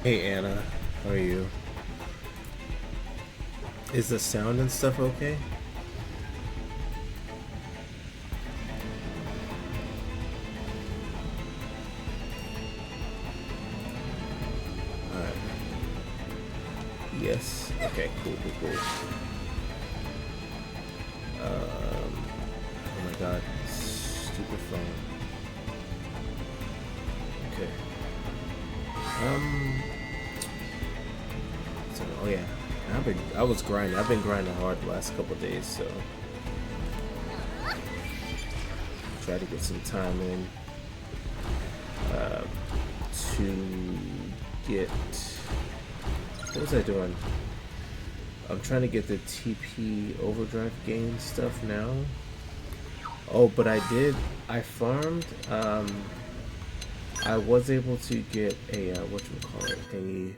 Hey Anna, how are you? Is the sound and stuff okay? Alright. Yes. Okay, cool. Oh my god. Stupid phone. Okay. Um so oh yeah. I was grinding. I've been grinding hard the last couple of days, so try to get some time in uh, to get what was I doing? I'm trying to get the TP overdrive gain stuff now. Oh, but I farmed. I was able to get a whatchamacallit,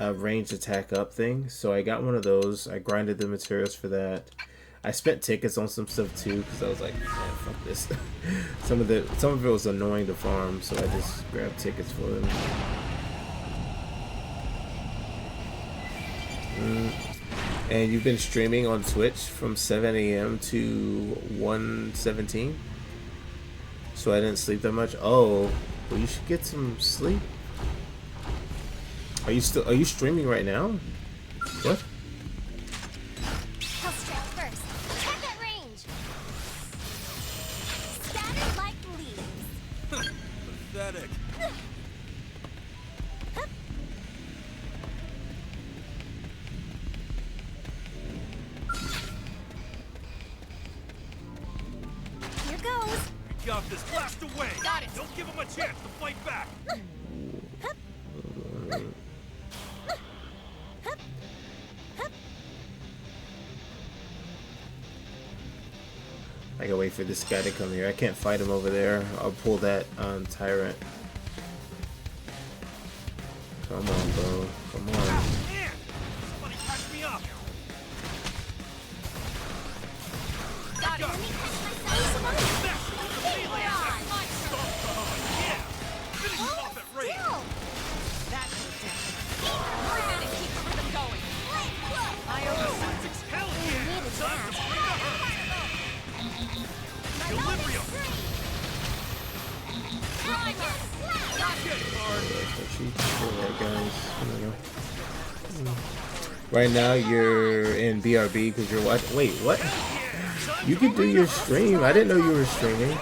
a ranged attack up thing. So I got one of those. I grinded the materials for that. I spent tickets on some stuff too because I was like, man, fuck this. some of it was annoying to farm, so I just grabbed tickets for them. And you've been streaming on Twitch from 7 a.m. to 1:17, so I didn't sleep that much. Oh, well, you should get some sleep. Are you streaming right now? What? I'll strike first. Attack at range. Scattered like leaves. Pathetic. Here goes. We got this. Blast away. Got it. Don't give him a chance to fight back. I gotta wait for this guy to come here. I can't fight him over there. I'll pull that tyrant. Come on, bro. Come on. Man, somebody catch me up. Got it. Let me catch myself. Yeah. Finish him off at range. That's we're gonna keep the rhythm going. Hell yeah. Time to bring the hurt. Equilibrium. Alright, guys. I don't know. Right now you're in BRB because you're watching. Wait, what? You can do your stream. I didn't know you were streaming.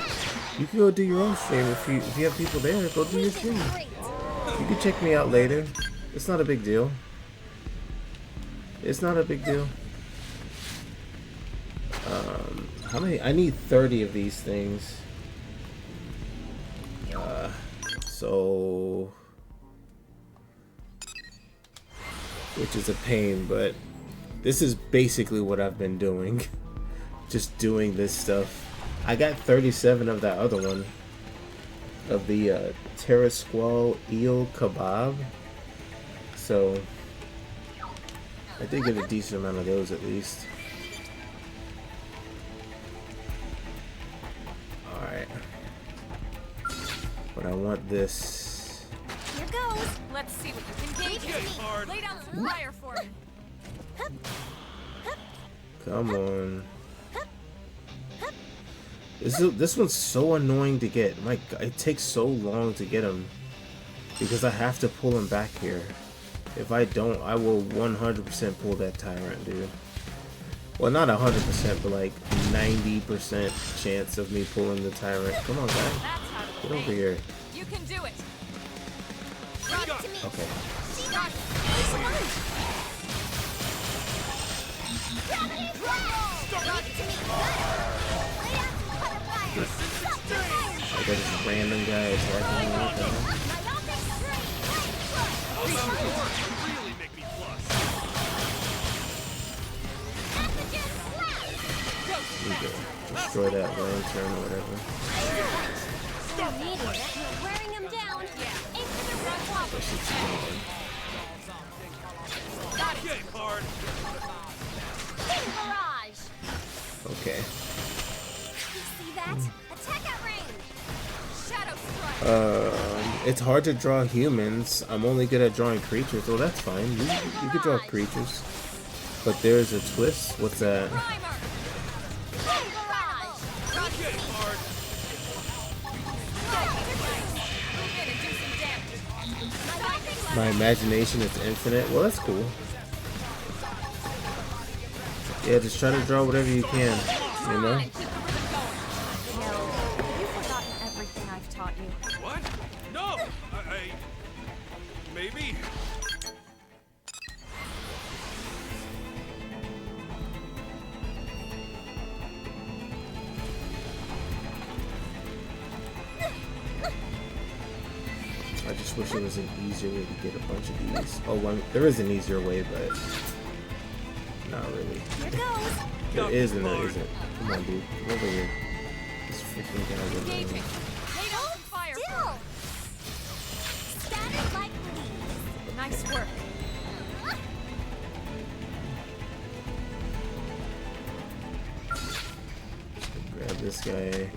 You can go do your own stream if you have people there. Go do your stream. You can check me out later. It's not a big deal. It's not a big deal. How many? I need 30 of these things. So, which is a pain, but this is basically what I've been doing. Just doing this stuff. I got 37 of that other one. Of the Terra Squall Eel Kebab. So, I did get a decent amount of those at least. Alright. But I want this. Here goes. Let's see what you can gauge Okay, me. hard. Lay down some fire for me. Come on. This one's so annoying to get. My God, it takes so long to get him because I have to pull him back here. If I don't, I will 100% pull that tyrant, dude. Well, not 100%, but like 90% chance of me pulling the tyrant. Come on, guys. That's how to Get play. over here. You can do it. Drop it to me. Okay. She got it. Nice one. Gravity roll. Drop it to me. Lay down some butterfire. Stop the fire. I got this random guy attacking me. Okay. My optic straight. Really make me plus. Pathogen slap. We go. Destroy that lantern or whatever. You need it. You're wearing him down. Yeah. Aim for the front wall. That shit's gone. Got it. Okay, hard. Pin barrage. Okay. You see that? Attack at range. Shadow strike. It's hard to draw humans. I'm only good at drawing creatures. Well, that's fine. You can draw creatures. But there's a twist. What's that? My imagination is infinite. Well, that's cool. Yeah, just try to draw whatever you can, you know? No, you've forgotten everything I've taught you. What? No! Maybe? I just wish there was an easier way to get a bunch of these. Oh, well, there is an easier way, but not really. Here goes. There is and there isn't. Come on, dude. Come over here. This freaking guy over there. Hold still. Scattered like leaves. Nice work. Grab this guy.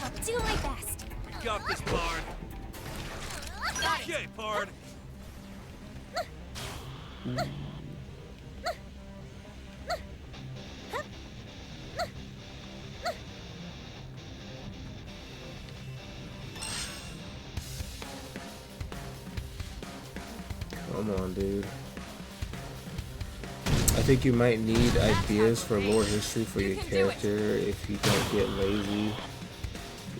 I'll do my best. We got this, Bard. Okay, Bard. Come on, dude. I think you might need ideas for lore history for your character if you don't get lazy.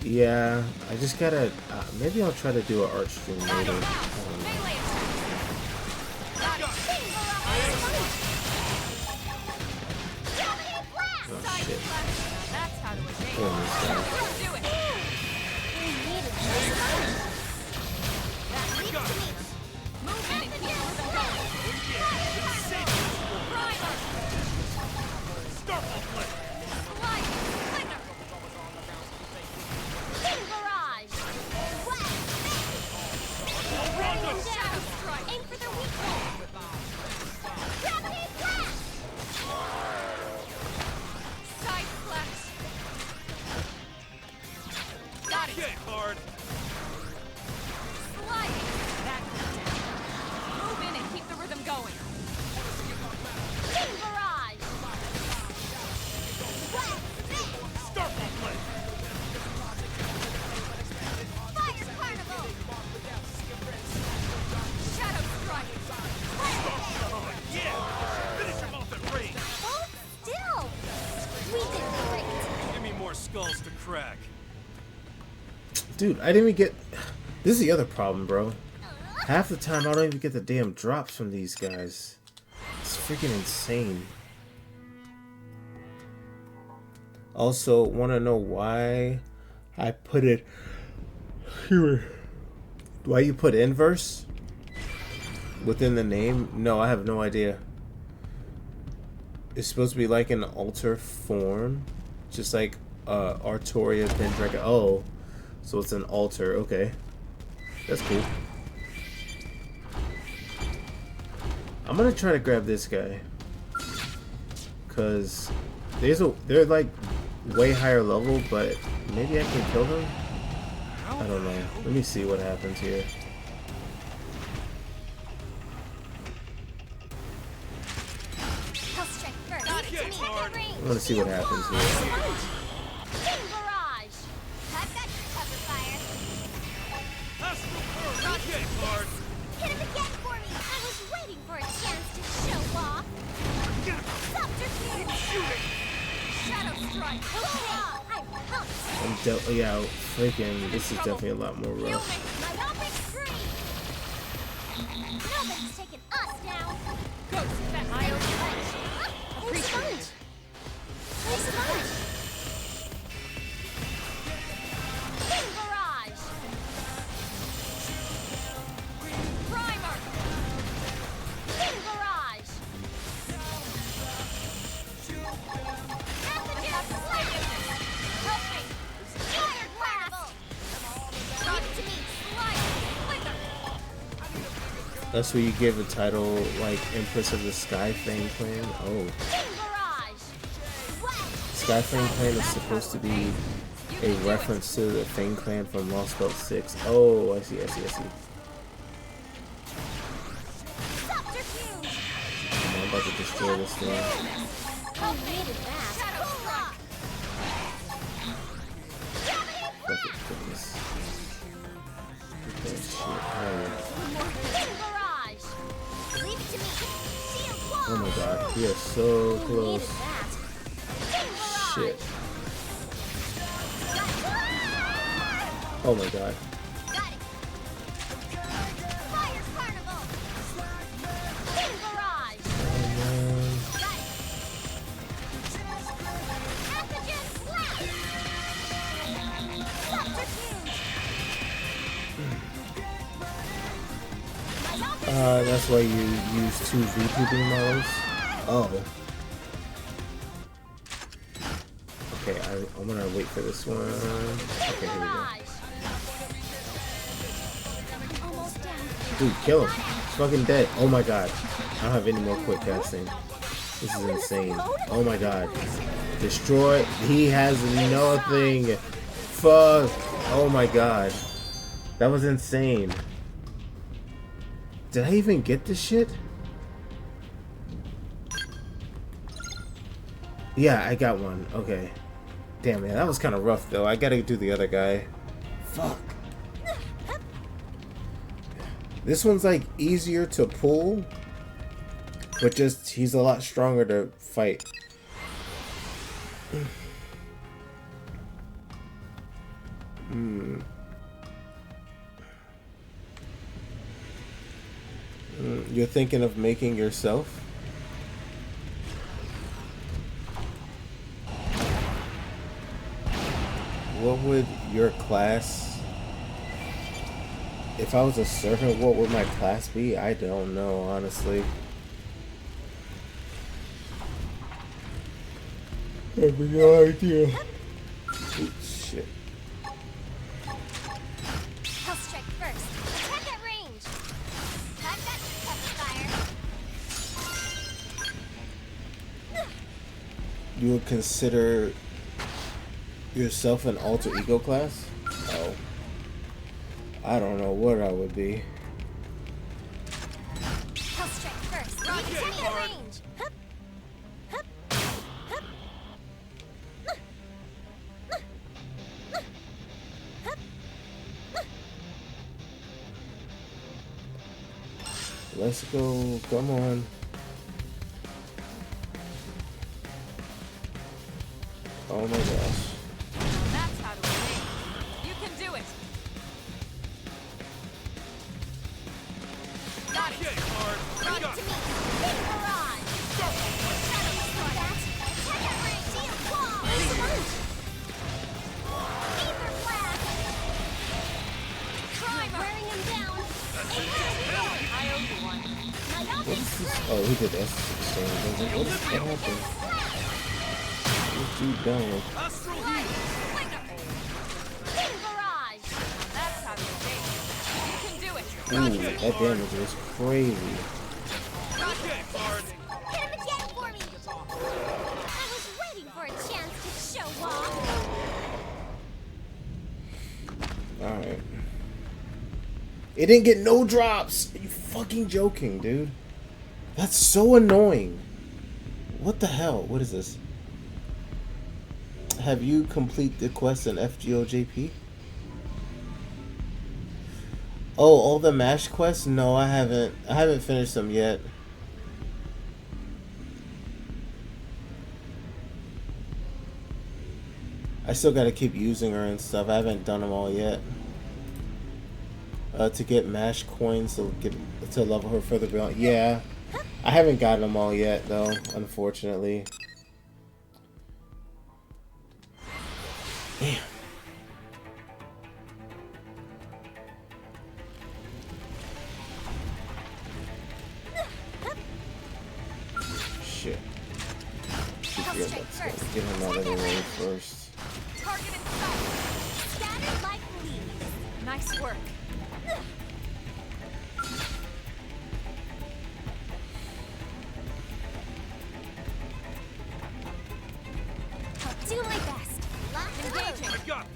Yeah, I just gotta. Maybe I'll try to do an art stream later. I don't know. Oh shit. That's how to evade. Oh, this guy. Do it. We need it. That leads to me. Move in and keep them going. Primer. Starfall Flip. Light. Flicker. King Barrage. West. Ready and shadow strike. Aim for their weak point. Gravity flash. Side flash. Got it. Okay, Bard. Sliding. That goes down. Move in and keep the rhythm going. King Barrage. West. Starfall Flip. Fire Carnival. Shadow strike. Yeah! Finish him off at range. Hold still. We did great. Give me more skulls to crack. Dude, I didn't even get. This is the other problem, bro. Half the time I don't even get the damn drops from these guys. It's freaking insane. Also, want to know why I put it here? Why you put inverse within the name? No, I have no idea. It's supposed to be like an alter form, just like Artoria Pendragon. Oh, so it's an alter. Okay, that's cool. I'm gonna try to grab this guy, cause they're like way higher level, but maybe I can kill them. I don't know. Let me see what happens here. I'll strike first. Got it to me. Second range. I want to see what happens here. King Barrage. I've got cover fire. Astral Curve. Okay, Bard. Hit him again for me. I was waiting for a chance to show off. Subterfuge. Shadow strike. Okay, I'm pumped. Yeah, freaking. This is definitely a lot more rough. Myopic spree. Nobody's taking us down. Go, that IO punch. Where's Sponge? Where's Sponge? King Barrage. Primer. King Barrage. Pathogen Slash. Help me. Fire Carnival. Leave it to me. Slide. Flicker. That's where you give a title like Empress of the Skyfang Clan. Oh, King Barrage. West. Skyfang Clan is supposed to be A reference to the Fang Clan from Lost Belt 6. Oh, I see. Subterfuge. I'm about to destroy this thing. How needed that? Shadow Rock. Fuck it, goodness. Get that shit out of Barrage. Leave it to me. Shield wall. here. Oh my god, we are so close. Shit. Oh my god. Got it. Fire Carnival. King Barrage. Got it. Pathogen Blast. Subterfuge. That's why you use 2 VP beam models? Oh. Okay, I'm gonna wait for this one. Okay, here we go. Almost down. Dude, kill him. He's fucking dead. Oh my god. I don't have any more quick casting. This is insane. Oh my god. Destroy. He has nothing. Fuck. Oh my god. That was insane. Did I even get this shit? Yeah, I got one. Okay. Damn, man. That was kind of rough, though. I gotta do the other guy. Fuck. This one's like easier to pull, but just he's a lot stronger to fight. You're thinking of making yourself? What would your class... If I was a servant, what would my class be? I don't know, honestly. I have no idea. Oops, shit. I'll strike first. Attack at range. I've got cover fire. You would consider yourself an alter ego class? Oh. I don't know what I would be. I'll strike first. Attack at range. Hup. Hup. Hup. Let's go. Come on. Oh my gosh. That's how to win. You can do it. Got it. Okay, Bard. Leave it to me. Big barrage. Saladnsoda. Attack at range. Shield wall. Ether blast. Wearing him down. I owe you one. My What ultimate is this? Oh, he did S exchange. I was like, what happened? What you done? Astral Heat. King barrage. That's how you win. You can do it. Ooh, that damage was crazy. Okay, Bard. Hit him again for me. I was waiting for a chance to show off. Alright. It didn't get no drops! Are you fucking joking, dude? That's so annoying. What the hell? What is this? Have you complete the quest in FGOJP? Oh, all the MASH quests? No, I haven't. I haven't finished them yet. I still gotta keep using her and stuff. I haven't done them all yet. To get MASH coins to level her further beyond. Yeah, I haven't gotten them all yet though, unfortunately. Damn. Shit. Get him out of the way first. Target in sight. Scattered like leaves. Nice work. I'll do my best. Lock I got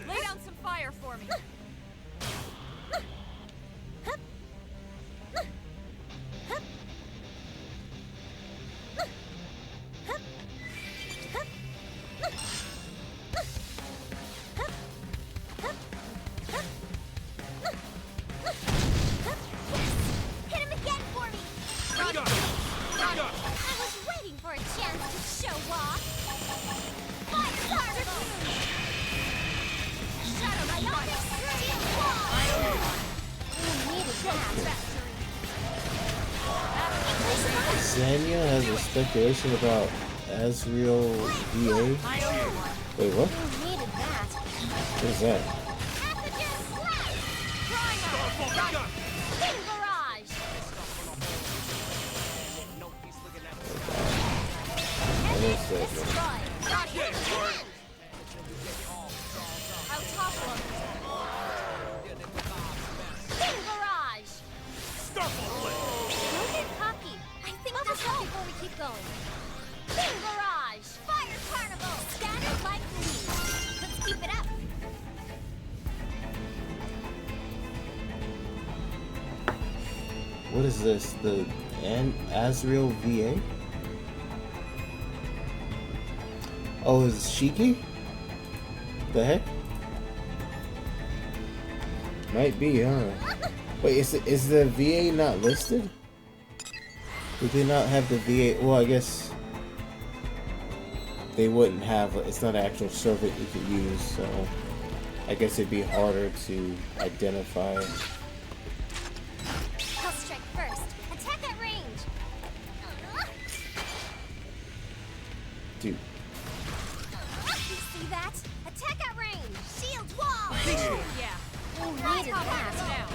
Zanya has a speculation about Azrael VA. Wait, what? Who needed that? What is that? Pathogen blast! Starfall begun! Pin barrage! What is that? Destroy! Rocket hard! I'll topple him! Pin barrage! Starfall blade! Don't get cocky! I think this up before we keep going. Pin barrage! Fire carnival! Scattered like leaves! Let's keep it up! What is this? The Azrael VA? Oh, is it Shiki? The heck? Might be, huh? Wait, is the VA not listed? Did they not have the VA? Well, I guess they wouldn't have. It's not an actual server you could use, so I guess it'd be harder to identify. I'll strike first. Attack at range. Dude, You see that? Attack at range. Shield wall. Yeah. Who needed Top that? hands down.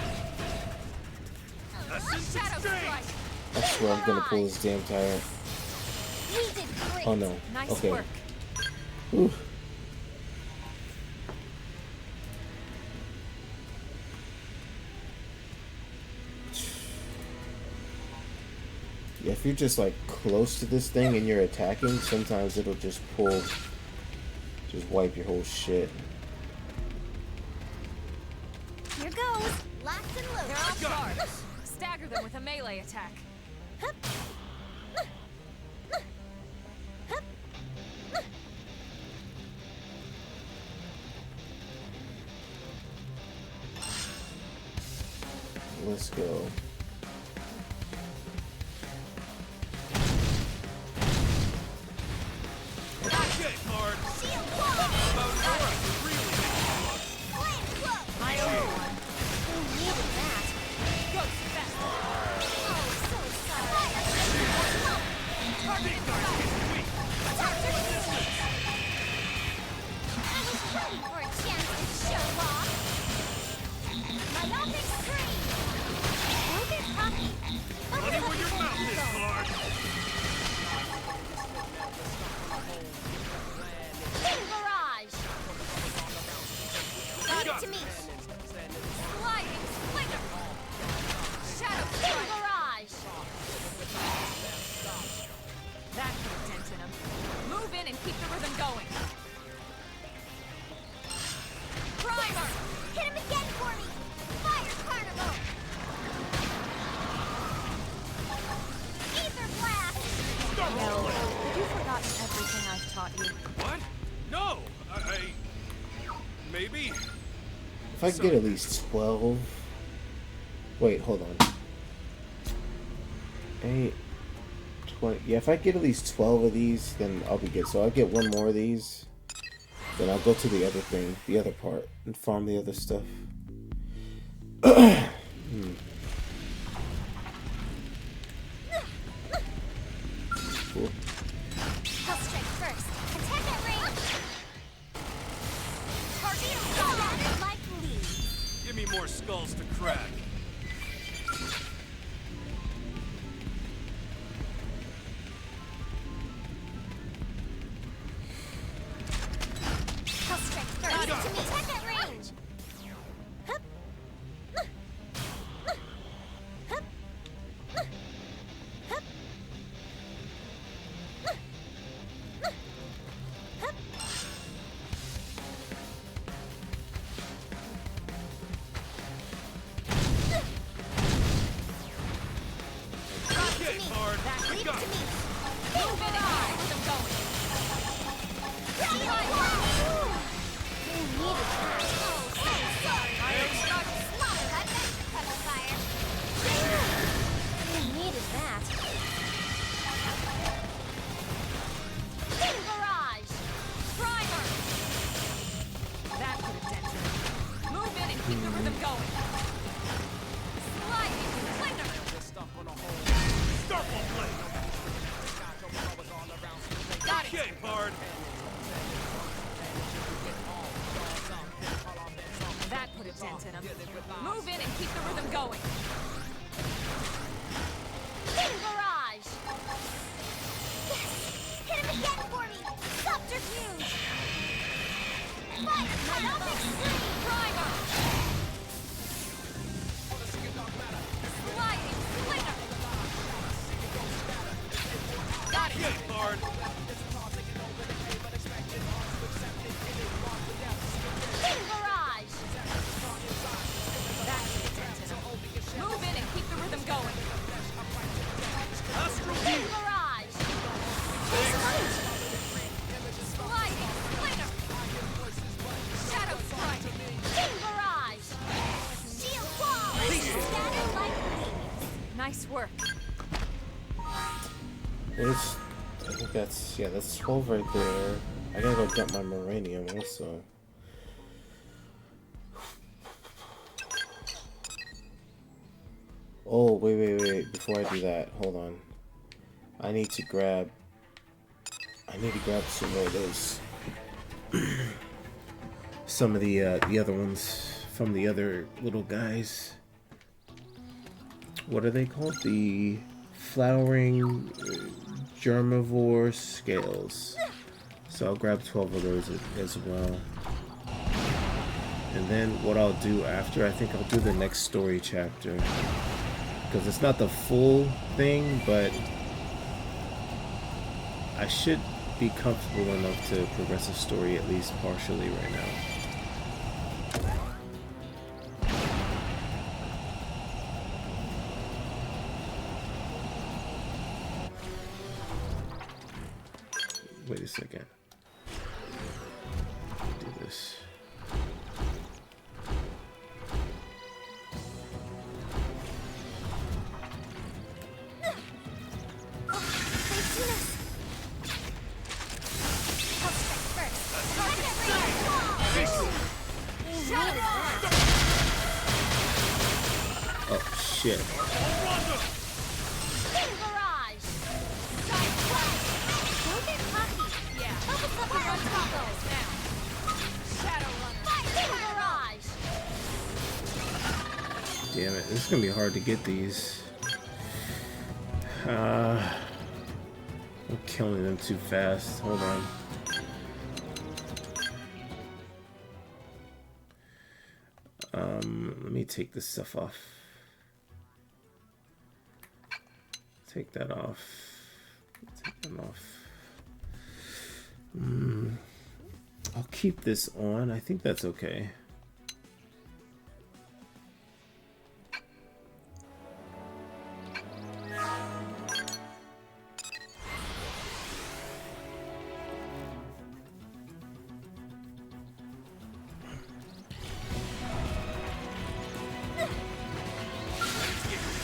Shadow strike. I swear I'm gonna pull this damn tire. We did great. Oh no. Nice Okay. work. Whew. Yeah, if you're just like close to this thing and you're attacking, sometimes it'll just wipe your whole shit. Here goes. Locked and They're loaded. off guard. Stagger them with a melee attack. Let's go. Rocket hard! Shield wall. About Nora, really Flame cloak. My own one. Who needed that? Ghost fest. Oh, so sorry. big guys get weak! I was waiting for a chance to show off. Myopic scream. Don't get cocky. Money where your mouth is, hard! Pin barrage. Leave it to me. Sliding slinger. Shadow Pin strike. barrage. That put a dent in him. Move in and keep the rhythm going. Primer. Hit him again for me. Fire carnival. Ether blast. Starfall blade! Have you forgotten everything I've taught you? What? No! Maybe? If I get at least 12. Wait, hold on. 8, 20. Yeah, if I get at least 12 of these, then I'll be good. So I'll get one more of these. Then I'll go to the other thing, the other part, and farm the other stuff. Cool. I'll strike first. Attack at range. Target scattered like leaves. Give me more skulls to crack. I'll strike first. Leave it to me. Attack at range. Hup. Hup. Hup. Hup. Rocket hard! Leave it to me. Move in and keep the rhythm going. Shield wall. Who needed that? Oh, so sorry. Slaughter that vector cover fire. Who needed that? Pin barrage. Primer. That put a dent in him. Move in and keep the rhythm going. Slide in him. Move in and keep the rhythm going. King Barrage! Yes! Hit him again for me! Subterfuge! Fire! Myopic Stream! Primer! Sliding Slinger! Got it! Get hard! King Barrage! That's the dent in him. Move in and keep the rhythm going. Astral King Heat! Barrage! Sliding Slinger! Shadow Strike! King Barrage! Shield Wall! Scatter like leaves! Nice work. It's, I think that's 12 right there. I gotta go dump my Moranium also. Oh, wait. Before I do that, hold on. I need to grab some more of those. Some of the other ones from the other little guys. What are they called? The flowering germivore scales. So I'll grab 12 of those as well. And then what I'll do after, I think I'll do the next story chapter. Because it's not the full thing, but I should be comfortable enough to progress the story at least partially right now. Wait a second. Do this. Oh shit. King Barrage! Don't get cocky! Yeah. Focus up on tacos! Now. Shadow Runner. King Barrage! Damn it, this is gonna be hard to get these. I'm killing them too fast. Hold on. Let me take this stuff off. Take that off. Take them off. I'll keep this on. I think that's okay.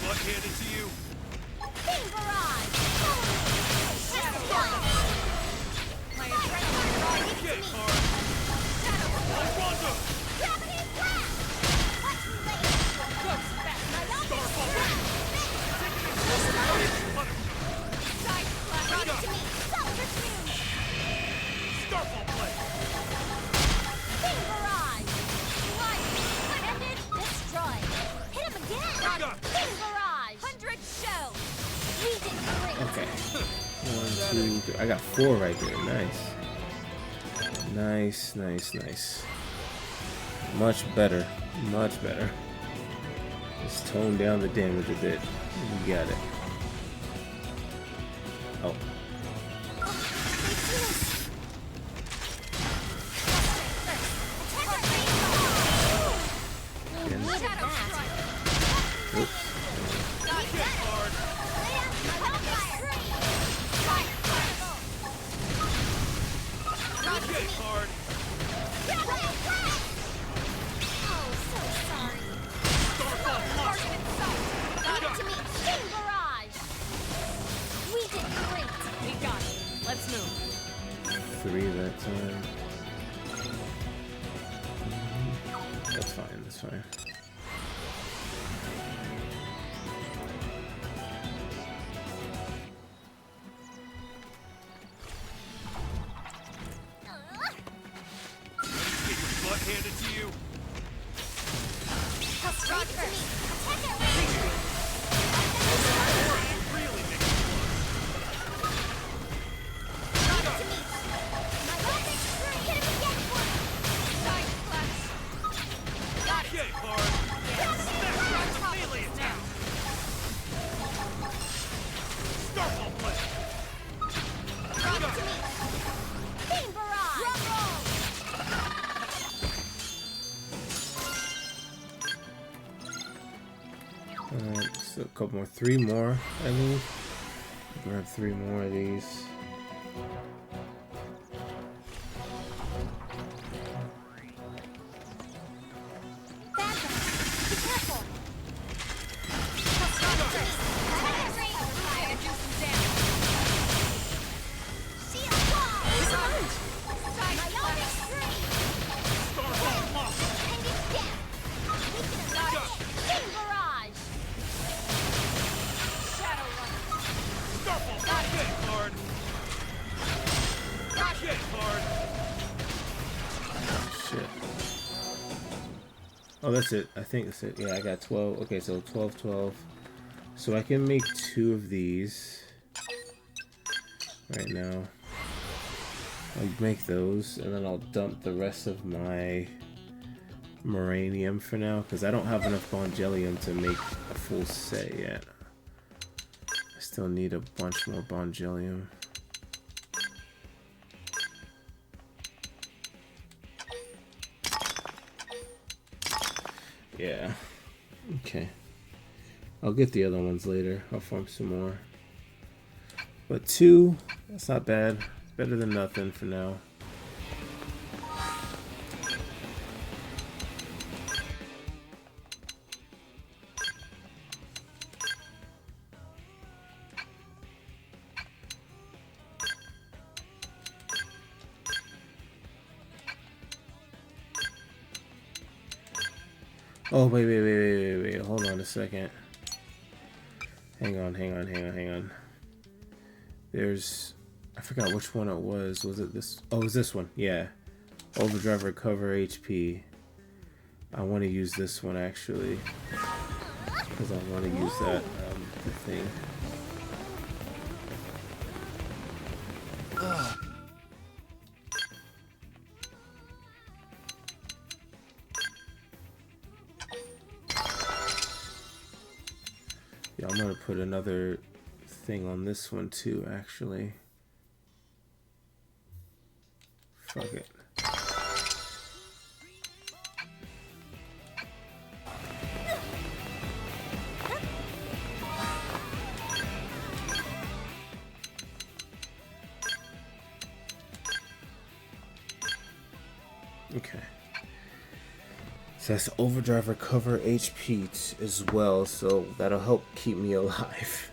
Butt handed to you! King Barrage! My adrenaline rush. Get hard! Rondo! Gravity Blast! Watch me later! Good spec. Starfall! Side slash. Leave it to me! Subterfuge! Starfall play! King Barrage! Ended! Destroyed! Hit him again! Praygun! King Barrage! 100 shells. We did great! Okay. 1, 2, 3. I got 4 right there. Nice. Nice. Much better. Much better. Let's tone down the damage a bit. We got it. Oh. Again. Shadow Strike. Oops. Get hard! Get hard! Starfall plus! We got it. Let's move. 3 that time. That's fine. Get your butt handed to you! Leave it to me. Attack at range. Really makes Leave it to me. My weapon's free. Hit him again for me. Side clash. Got it. Get hard. Smash the melee now. Starfall play. Leave it to me. Beam barrage. Drum roll. So a couple more, 3 more, I think. Grab 3 more of these. Bad guy. Be careful. Attack at range. Fire, do some damage. Shield wall. Side My weapon's clash. free. Starfall monster. And it's dead. Got it. Beam barrage. Shadow runner. Starfall play. Get hard. Get hard. Shit. Oh, that's it. I think that's it. Yeah, I got 12. Okay, so 12, 12. So I can make 2 of these right now. I'll make those, and then I'll dump the rest of my Moranium for now, because I don't have enough Bongelium to make a full set yet. I still need a bunch more Bongelium. Yeah. Okay. I'll get the other ones later. I'll farm some more. But 2, that's not bad. Better than nothing for now. Oh, wait. Hold on a second. Hang on. There's... I forgot which one it was. Was it this? Oh, it was this one. Yeah. Overdrive recover HP. I want to use this one, actually. Because I want to use that the thing. Yeah, I'm gonna put another thing on this one too, actually. Fuck it. Okay. So that's overdrive recover HP as well, so that'll help keep me alive.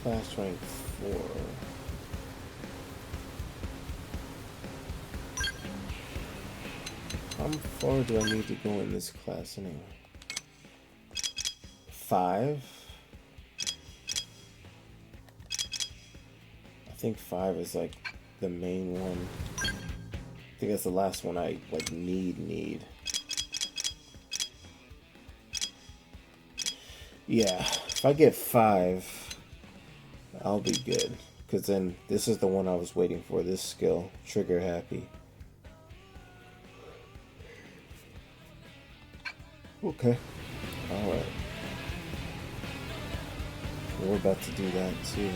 Class rank 4. How far do I need to go in this class anyway? 5? I think 5 is like the main one. I think that's the last one I like need. Yeah, if I get 5, I'll be good. Because then this is the one I was waiting for, this skill, Trigger Happy. Okay. Alright. We're about to do that too.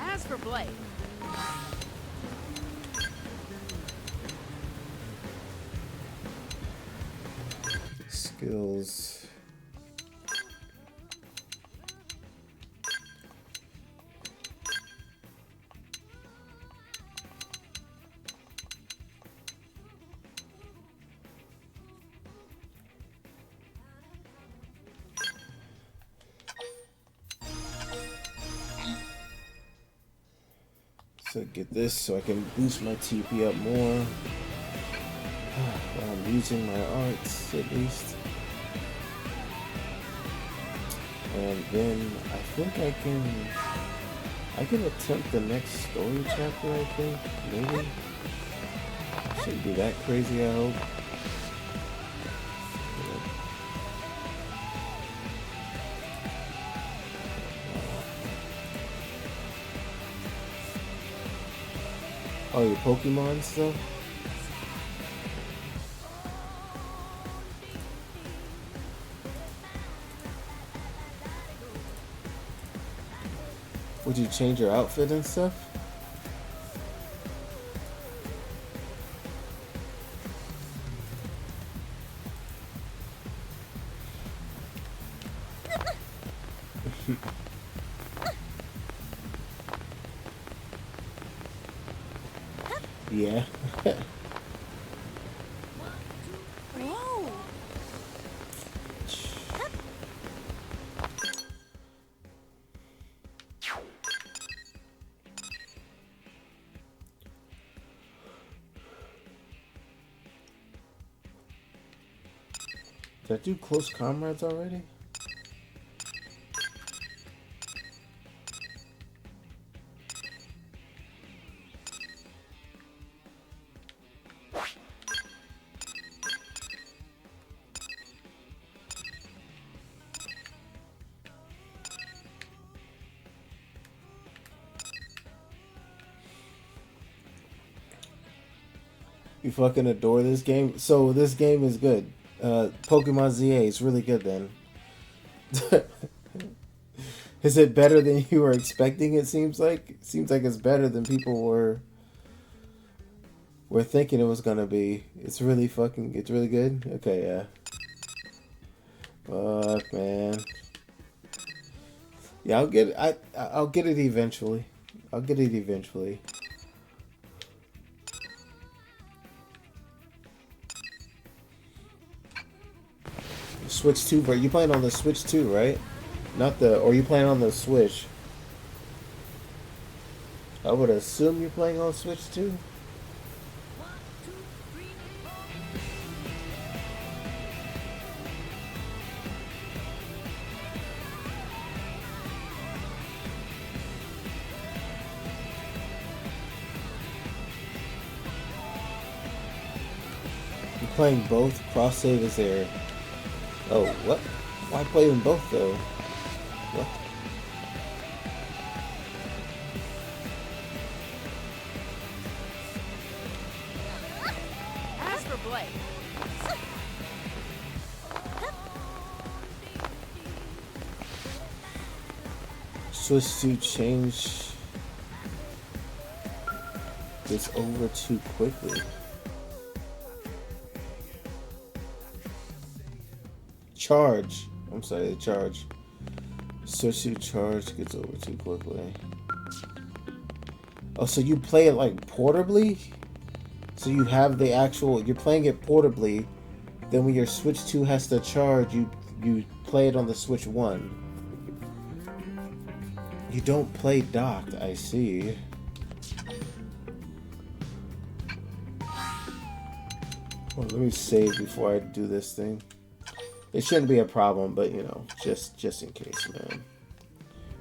As for Blade, Skills. So get this so I can boost my TP up more. While I'm using my arts at least. And then I think I can attempt the next story chapter, I think, maybe. Shouldn't be that crazy, I hope. Oh, your Pokemon stuff? Would you change your outfit and stuff? Yeah. Whoa! Did I do Close Comrades already? You fucking adore this game? So this game is good. Pokemon ZA is really good then. Is it better than you were expecting, it seems like? It seems like it's better than people were thinking it was gonna be. It's really good? Okay, yeah. Fuck, man. Yeah, I'll get it eventually. I'll get it eventually. Switch 2, but you playing on the Switch 2, right? Not the, or you playing on the Switch? I would assume you're playing on Switch 2. You're playing both? Cross save is there. Oh, what? Why play them both, though? What? As for Blake, Switch to change this over too quickly. Charge. I'm sorry, the charge. Switch to charge gets over too quickly. Oh, so you play it like portably? So you have the actual, you're playing it portably, then when your Switch 2 has to charge, you play it on the Switch 1. You don't play docked, I see. Well, let me save before I do this thing. It shouldn't be a problem, but you know, just in case, man.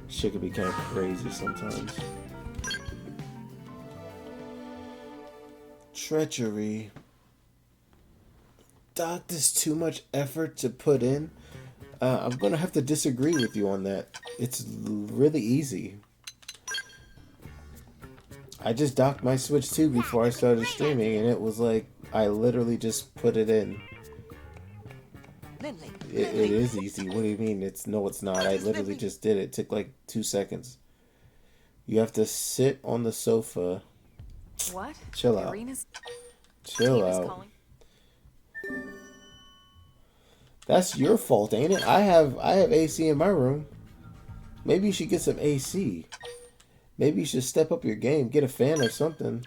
Shit could be kind of crazy sometimes. Treachery. Docked is too much effort to put in. I'm gonna have to disagree with you on that. It's really easy. I just docked my Switch 2 before I started streaming, and it was like I literally just put it in. It is easy. What do you mean? It's not. I literally just did it. It took like 2 seconds. You have to sit on the sofa. what? Chill The out. arena's Chill team is out. calling. That's your fault, ain't it? I have AC in my room. Maybe you should get some AC. Maybe you should step up your game, get a fan or something.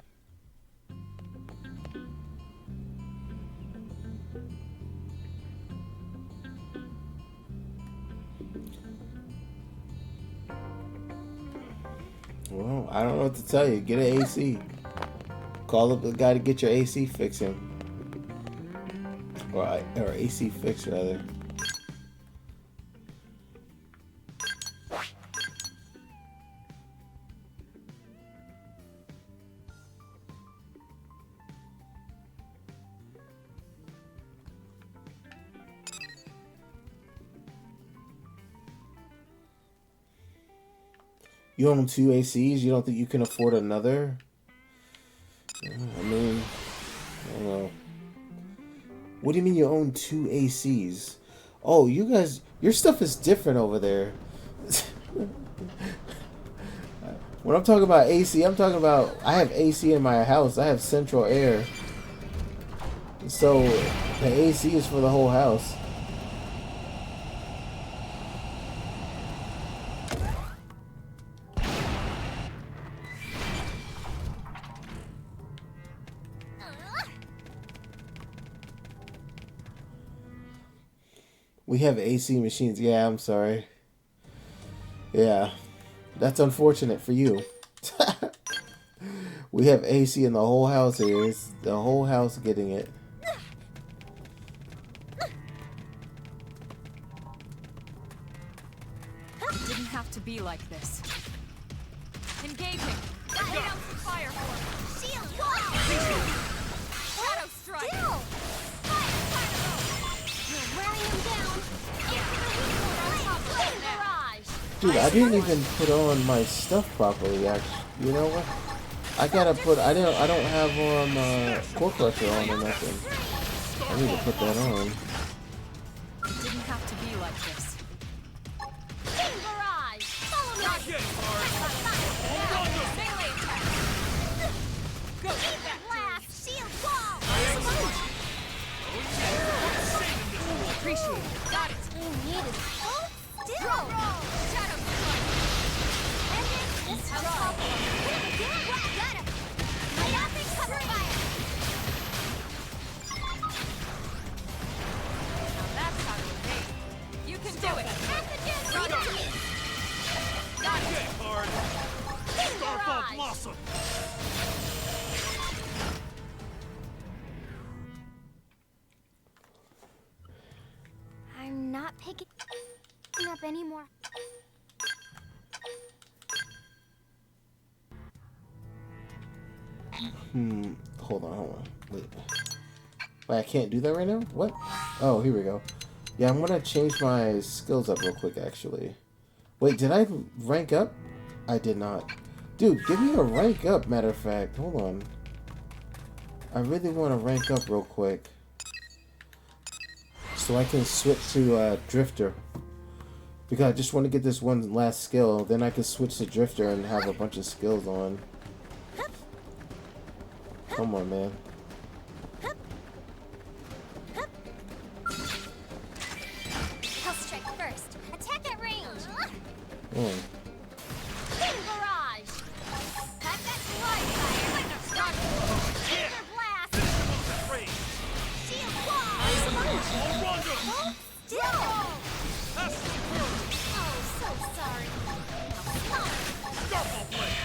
Well, I don't know what to tell you. Get an AC. Call up the guy to get your AC fixing. Or AC fixed, rather. You own 2 ACs? You don't think you can afford another? I mean, I don't know. What do you mean you own 2 ACs? Oh, you guys, your stuff is different over there. When I'm talking about AC, I'm talking about, I have AC in my house. I have central air. So, the AC is for the whole house. We have AC machines. Yeah, I'm sorry. Yeah, that's unfortunate for you. We have AC in the whole house here. It's the whole house getting it. It didn't have to be like this. Engaging. Lay down some fire for me. Shield wall! Shadow strike. Still! Fire! You're wearing him down. Barrage! Dude, I didn't even put on my stuff properly. Actually, you know what? I gotta put. I don't have core crusher on or nothing. I need to put that on. It didn't have to be like this. Barrage! Follow me! Not yet, Lord. Melee attack. Go. Blast! Shield wall! Appreciate it. Got it. You need it. Hold still! Shadow strike. End it! This helps. Got him! Lay out and cover fire! Now that's how to evade. You can do it. Got it! Got it. Get hard. Starfall Barrage! Blossom. I'm not picking up anymore. Hold on. Wait, I can't do that right now? What? Oh, here we go. Yeah, I'm gonna change my skills up real quick, actually. Wait, did I rank up? I did not. Dude, give me a rank up, matter of fact. Hold on. I really want to rank up real quick. So I can switch to Drifter. Because I just want to get this one last skill. Then I can switch to Drifter and have a bunch of skills on. Come on, man. I'll strike first. Attack at range. Mm. Barrage. Cut that slide fire. Silver blast. Afraid. Shield wall. Rondo. Hold still. That's superb. Oh, so sorry. Starfall Blade.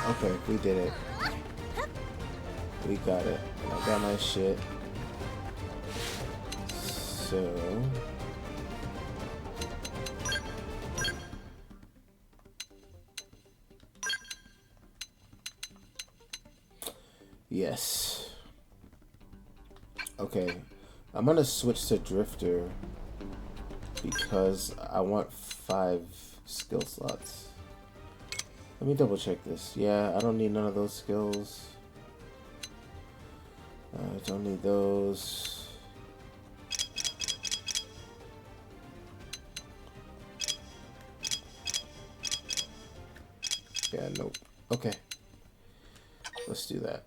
Okay, we did it. We got it. I got my shit. So... Yes. Okay. I'm gonna switch to Drifter because I want 5 skill slots. Let me double check this. Yeah, I don't need none of those skills. I don't need those. Yeah, nope. Okay. Let's do that.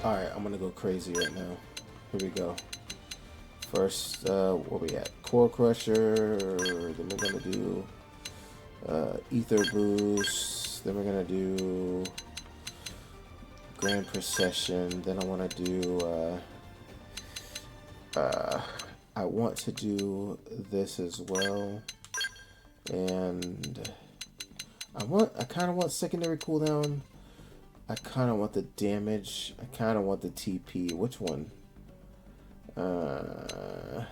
Alright, I'm gonna go crazy right now. Here we go. First, where we at? Core Crusher. Then we're gonna do Ether Boost. Then we're gonna do Grand Procession. Then I wanna do I want to do this as well. And I kinda want secondary cooldown. I kind of want the damage. I kind of want the TP. Which one? The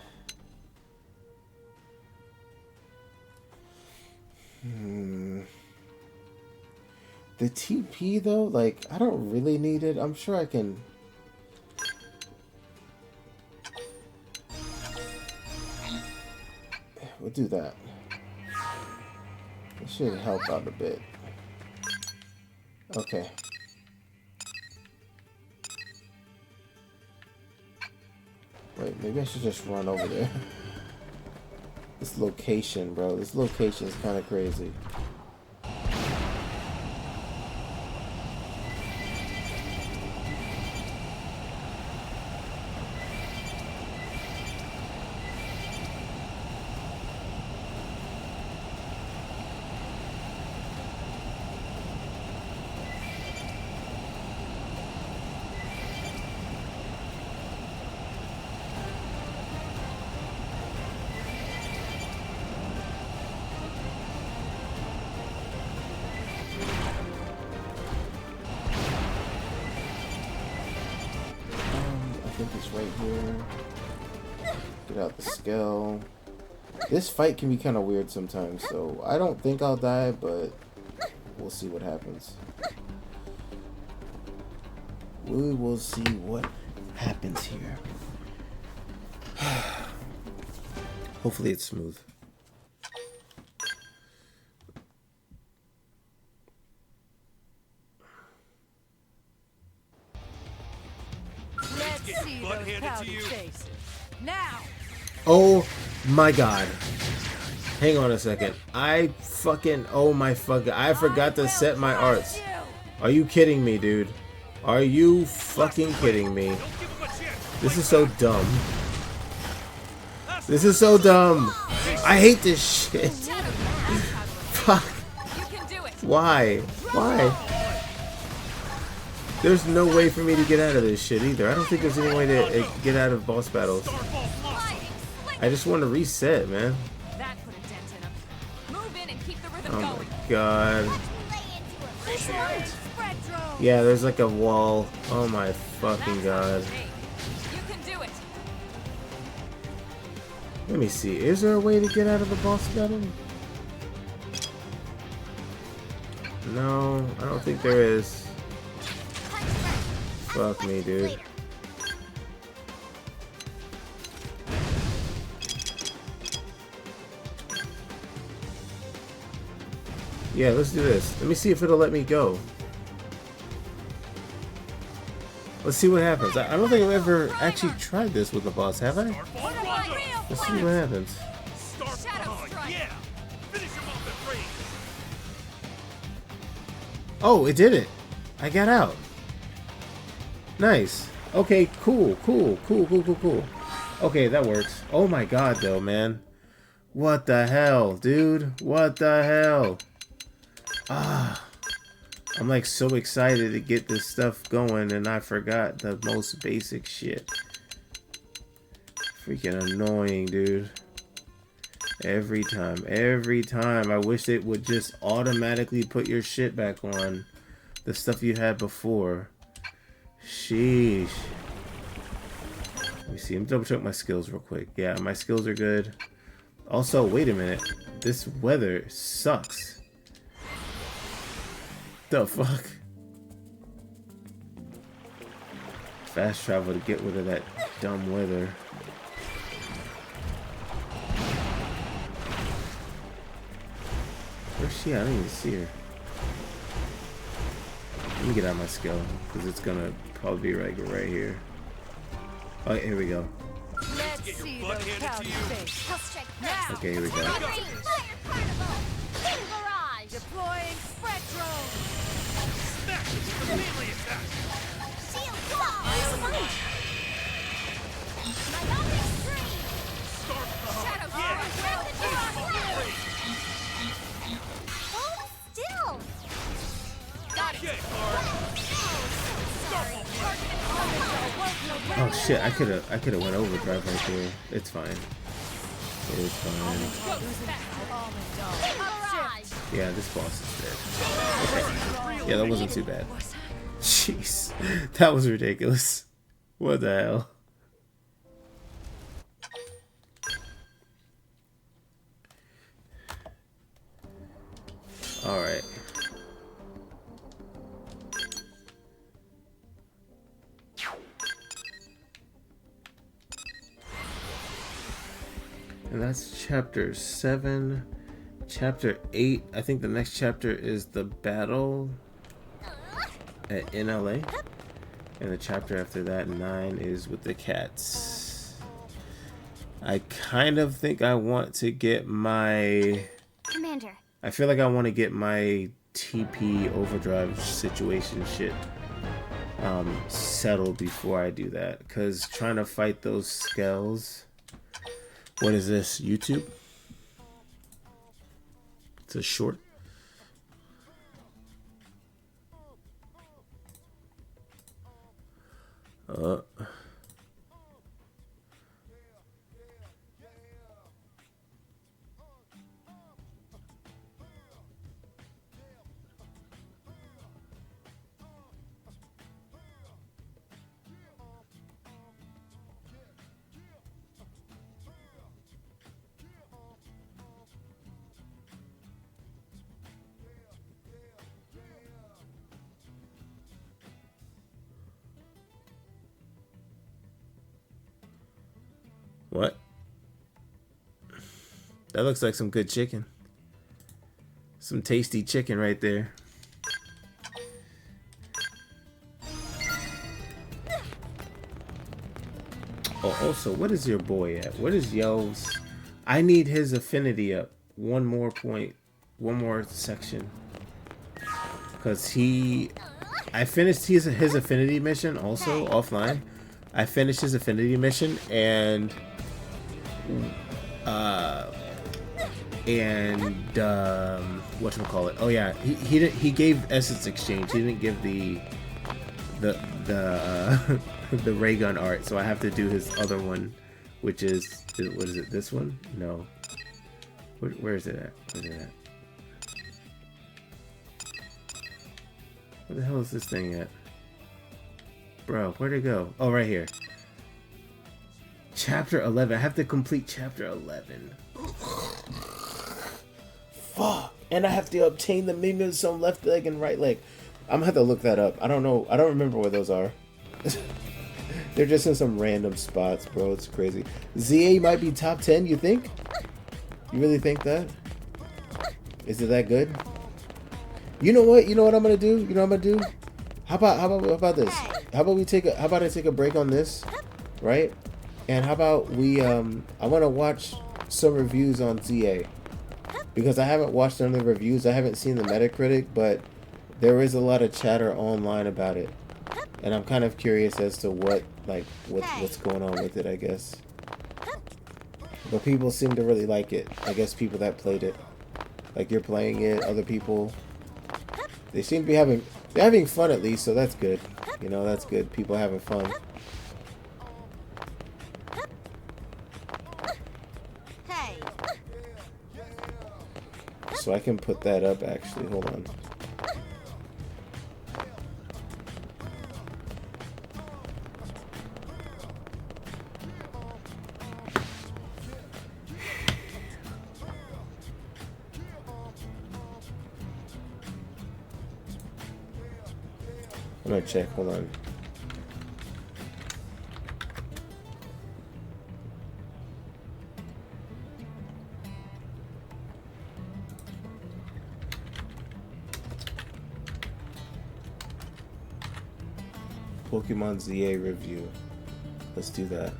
TP though, like, I don't really need it. I'm sure I can. We'll do that. It should help out a bit. Okay. Wait, maybe I should just run over there. This location, bro. This location is kind of crazy. I think it's right here. Get out the skull. This fight can be kind of weird sometimes, so I don't think I'll die, but we'll see what happens. We will see what happens here. Hopefully it's smooth. Let's see butt those handed to pouty you. faces. Now! Oh my god. Hang on a second. I forgot to set my arts. Are you kidding me, dude? Are you fucking kidding me? Don't give him a chance. This is so dumb. This is so dumb. I hate this shit. Fuck. You can do it! Why? Why? There's no way for me to get out of this shit either. I don't think there's any way to get out of boss battles. I just want to reset, man. That put a dent in him. Move in and keep the rhythm Oh my going. god. Let's lay into it. Spread drone! Yeah, there's like a wall. Oh my fucking god. You can do it! Let me see. Is there a way to get out of the boss battle? No, I don't think there is. Fuck me, dude. Yeah, let's do this. Let me see if it'll let me go. Let's see what happens. I don't think I've ever actually tried this with the boss, have I? Let's see what happens. Yeah. Finish him off at range. Oh, it did it. I got out. Nice. Okay, cool. Okay, that works. Oh my god, though, man. What the hell, dude? What the hell? Ah. I'm like so excited to get this stuff going and I forgot the most basic shit. Freaking annoying, dude. Every time. I wish it would just automatically put your shit back on. The stuff you had before. Sheesh. Let me see. I'm double check my skills real quick. Yeah, my skills are good. Also, wait a minute. This weather sucks. The fuck? fast travel to get rid of that dumb weather. Where's she at? I don't even see her. Let me get out my skill, because it's gonna probably be right here. Oh, here we go. Let's Get your see butt those handed to pouty you. face. I'll strike first. Okay, here we go. Fire carnival! King barrage! Deploying Spectrum. Smash it with the melee attack. Shield wall! My own extreme! Start the Shadow Yeah. Sword! Hold still! Got it! Okay, Lord. Sorry. Oh shit! I could have went overdrive right there. It's fine. It's fine. King barrage! Yeah, this boss is dead. Yeah, that wasn't too bad. Jeez, that was ridiculous. What the hell? All right. And that's chapter 7. Chapter 8, I think the next chapter is the battle at NLA. And the chapter after that, 9, is with the cats. I kind of think I want to get my... Commander. I feel like I want to get my TP overdrive situation shit settled before I do that. Because trying to fight those skells... What is this? YouTube? It's a short. What? That looks like some good chicken. Some tasty chicken right there. Oh, also, what is your boy at? What is Yo's? I need his affinity up. One more point. One more section. Because I finished his affinity mission also offline. I finished his affinity mission and whatchamacallit? Oh yeah, he gave Essence Exchange. He didn't give the the ray gun art, so I have to do his other one, which is what is it? This one? No. Where is it at? Where is it at? Where the hell is this thing at? Bro, where'd it go? Oh, right here. Chapter 11. I have to complete chapter 11. Fuck. And I have to obtain the minions on left leg and right leg. I'm gonna have to look that up. I don't know. I don't remember where those are. They're just in some random spots, bro. It's crazy. ZA might be top 10, you think? You really think that? Is it that good? You know what? You know what I'm gonna do? You know what I'm gonna do? How about this? How about I take a break on this, right? And how about we I want to watch some reviews on ZA, because I haven't watched none of the reviews. I haven't seen the Metacritic, but there is a lot of chatter online about it, and I'm kind of curious as to what's going on with it, I guess. But people seem to really like it. I guess people that played it, like you're playing it, other people, they seem to be having fun at least, so that's good. You know, that's good. People having fun. Hey. So I can put that up actually. Hold on. I'm gonna check. Hold on. Pokemon ZA review. Let's do that.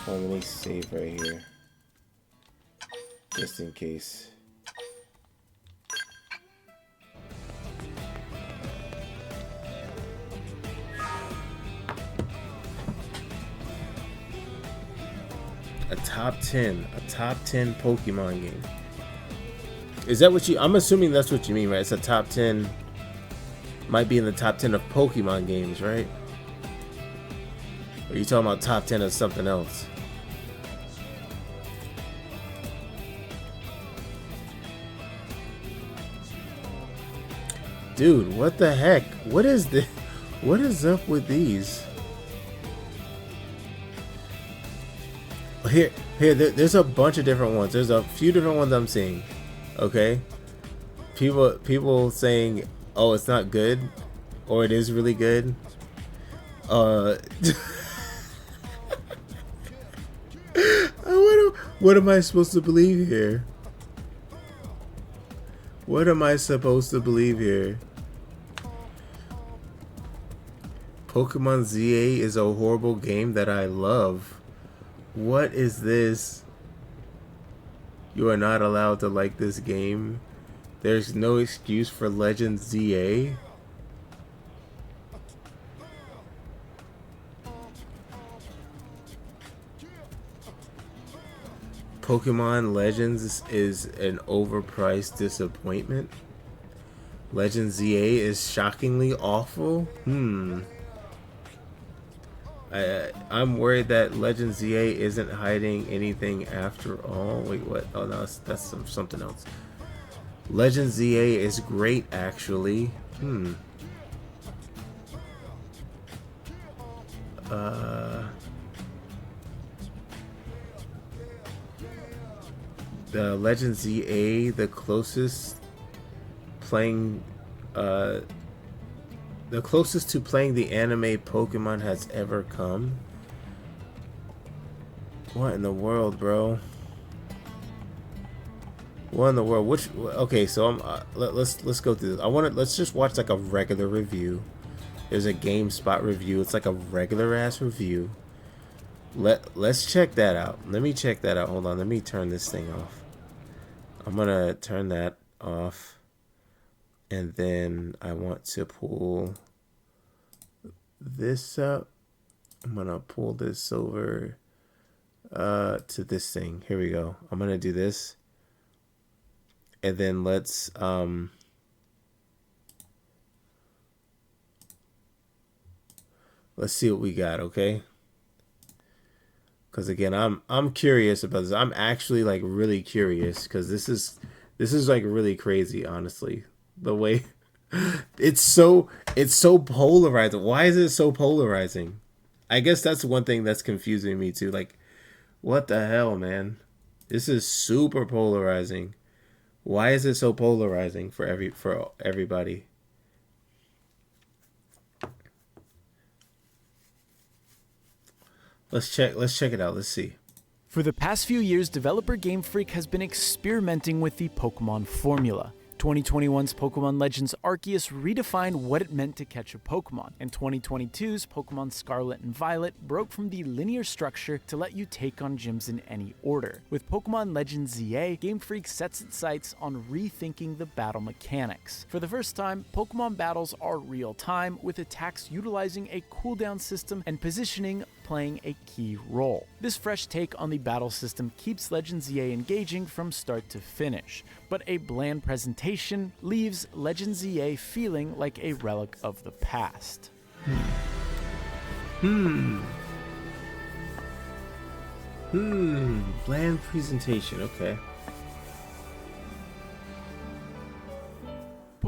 Oh, let me save right here. Just in case. A top 10 Pokemon game. Is that what you, I'm assuming that's what you mean, right? It's a top 10, might be in the top 10 of Pokemon games, right? Or are you talking about top 10 of something else? Dude, what the heck? What is this? What is up with these? There's a bunch of different ones. There's a few different ones I'm seeing. Okay, people saying, "Oh, it's not good," or "It is really good." What am I supposed to believe here? What am I supposed to believe here? Pokemon ZA is a horrible game that I love. What is this? You are not allowed to like this game. There's no excuse for Legends ZA. Pokemon Legends is an overpriced disappointment. Legends ZA is shockingly awful. I'm worried that Legends ZA isn't hiding anything after all. Wait, what? Oh no, that's something else. Legends ZA is great, actually. The Legends ZA, the closest to playing the anime Pokemon has ever come. What in the world, bro? What in the world? Which? Okay, so let's go through this. Let's just watch like a regular review. There's a GameSpot review. It's like a regular ass review. Let's check that out. Let me check that out. Hold on. Let me turn this thing off. I'm gonna turn that off, and then I want to pull this up. I'm gonna pull this over to this thing. Here we go. I'm gonna do this, and then let's see what we got. Okay. Because again, I'm curious about this. I'm actually like really curious because this is like really crazy, honestly. The way it's so polarizing. Why is it so polarizing? I guess that's one thing that's confusing me too. Like, what the hell, man? This is super polarizing. Why is it so polarizing for everybody? Let's check it out. Let's see. For the past few years, developer Game Freak has been experimenting with the Pokemon formula. 2021's Pokemon Legends Arceus redefined what it meant to catch a Pokemon, and 2022's Pokemon Scarlet and Violet broke from the linear structure to let you take on gyms in any order. With Pokemon Legends ZA, Game Freak sets its sights on rethinking the battle mechanics. For the first time, Pokemon battles are real-time, with attacks utilizing a cooldown system and positioning playing a key role. This fresh take on the battle system keeps Legends ZA engaging from start to finish, but a bland presentation leaves Legends ZA feeling like a relic of the past. Bland presentation, okay.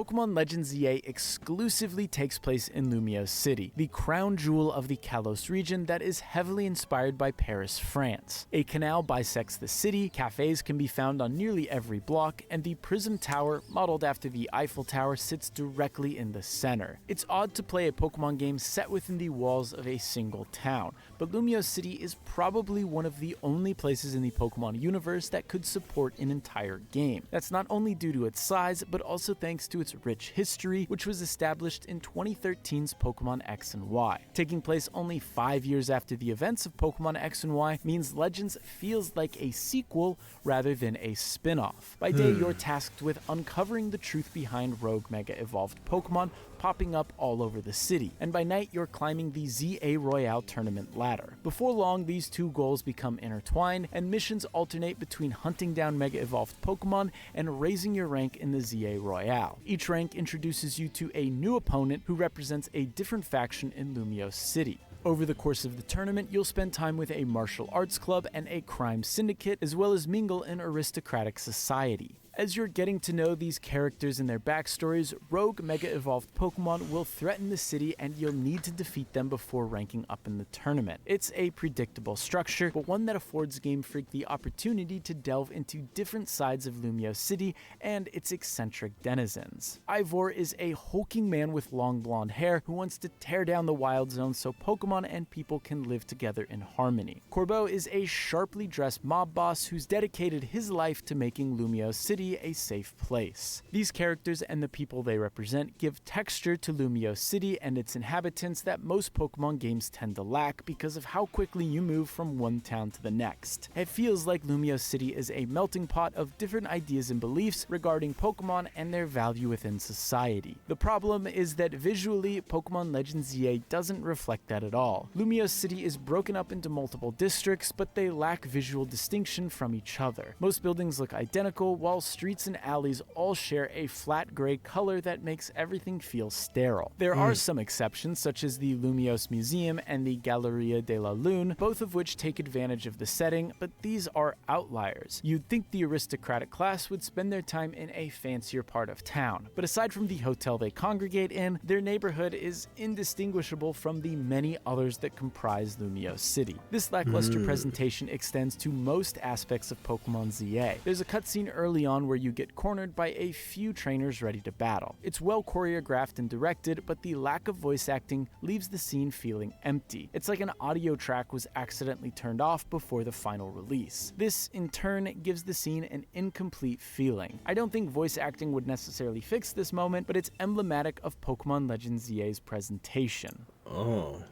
Pokemon Legends ZA exclusively takes place in Lumiose City, the crown jewel of the Kalos region that is heavily inspired by Paris, France. A canal bisects the city, cafes can be found on nearly every block, and the Prism Tower, modeled after the Eiffel Tower, sits directly in the center. It's odd to play a Pokemon game set within the walls of a single town, but Lumiose City is probably one of the only places in the Pokemon universe that could support an entire game. That's not only due to its size, but also thanks to its rich history, which was established in 2013's Pokemon X and Y. Taking place only 5 years after the events of Pokemon X and Y means Legends feels like a sequel rather than a spin-off. By day, you're tasked with uncovering the truth behind rogue Mega Evolved Pokemon popping up all over the city, and by night you're climbing the ZA Royale tournament ladder. Before long, these two goals become intertwined, and missions alternate between hunting down Mega Evolved Pokemon and raising your rank in the ZA Royale. Each rank introduces you to a new opponent who represents a different faction in Lumiose City. Over the course of the tournament, you'll spend time with a martial arts club and a crime syndicate, as well as mingle in aristocratic society. As you're getting to know these characters and their backstories, rogue Mega Evolved Pokemon will threaten the city and you'll need to defeat them before ranking up in the tournament. It's a predictable structure, but one that affords Game Freak the opportunity to delve into different sides of Lumiose City and its eccentric denizens. Ivor is a hulking man with long blonde hair who wants to tear down the wild zone so Pokemon and people can live together in harmony. Corbeau is a sharply dressed mob boss who's dedicated his life to making Lumiose City a safe place. These characters and the people they represent give texture to Lumiose City and its inhabitants that most Pokemon games tend to lack because of how quickly you move from one town to the next. It feels like Lumiose City is a melting pot of different ideas and beliefs regarding Pokemon and their value within society. The problem is that visually, Pokemon Legends ZA doesn't reflect that at all. Lumiose City is broken up into multiple districts, but they lack visual distinction from each other. Most buildings look identical, while streets and alleys all share a flat gray color that makes everything feel sterile. There are some exceptions, such as the Lumiose Museum and the Galleria de la Lune, both of which take advantage of the setting, but these are outliers. You'd think the aristocratic class would spend their time in a fancier part of town, but aside from the hotel they congregate in, their neighborhood is indistinguishable from the many others that comprise Lumiose City. This lackluster presentation extends to most aspects of Pokemon ZA. There's a cutscene early on where you get cornered by a few trainers ready to battle. It's well choreographed and directed, but the lack of voice acting leaves the scene feeling empty. It's like an audio track was accidentally turned off before the final release. This, in turn, gives the scene an incomplete feeling. I don't think voice acting would necessarily fix this moment, but it's emblematic of Pokemon Legends ZA's presentation. Oh.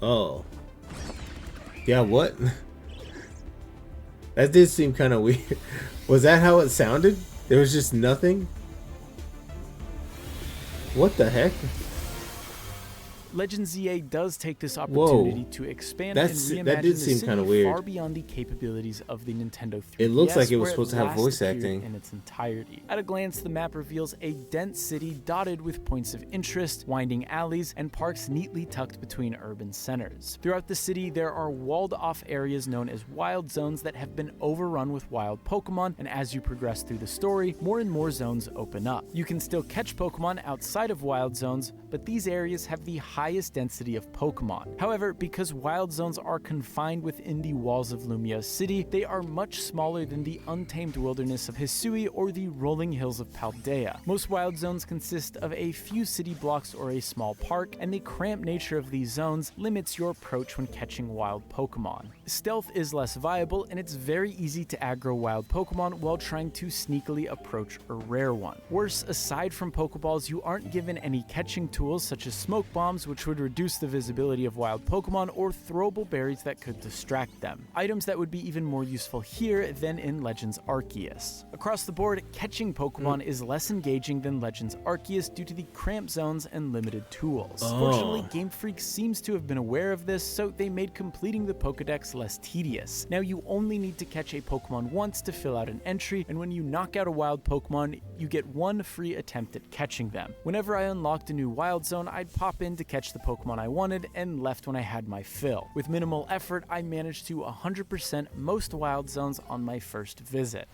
Oh. Yeah, what? That did seem kind of weird. Was that how it sounded? There was just nothing? What the heck? Legends ZA does take this opportunity to expand and reimagine the city far beyond the capabilities of the Nintendo 3DS. It looks like it was supposed to have voice acting in its entirety. At a glance, the map reveals a dense city dotted with points of interest, winding alleys, and parks neatly tucked between urban centers. Throughout the city, there are walled-off areas known as wild zones that have been overrun with wild Pokemon, and as you progress through the story, more and more zones open up. You can still catch Pokemon outside of wild zones, but these areas have the highest density of Pokemon. However, because wild zones are confined within the walls of Lumiose City, they are much smaller than the untamed wilderness of Hisui or the rolling hills of Paldea. Most wild zones consist of a few city blocks or a small park, and the cramped nature of these zones limits your approach when catching wild Pokemon. Stealth is less viable, and it's very easy to aggro wild Pokemon while trying to sneakily approach a rare one. Worse, aside from Pokeballs, you aren't given any catching tools such as smoke bombs, which would reduce the visibility of wild Pokemon, or throwable berries that could distract them. Items that would be even more useful here than in Legends Arceus. Across the board, catching Pokemon is less engaging than Legends Arceus due to the cramped zones and limited tools. Fortunately, Game Freak seems to have been aware of this, so they made completing the Pokedex less tedious. Now you only need to catch a Pokemon once to fill out an entry, and when you knock out a wild Pokemon, you get one free attempt at catching them. Whenever I unlocked a new wild zone, I'd pop in to catch catch the Pokemon I wanted and left when I had my fill. With minimal effort, I managed to 100% most wild zones on my first visit.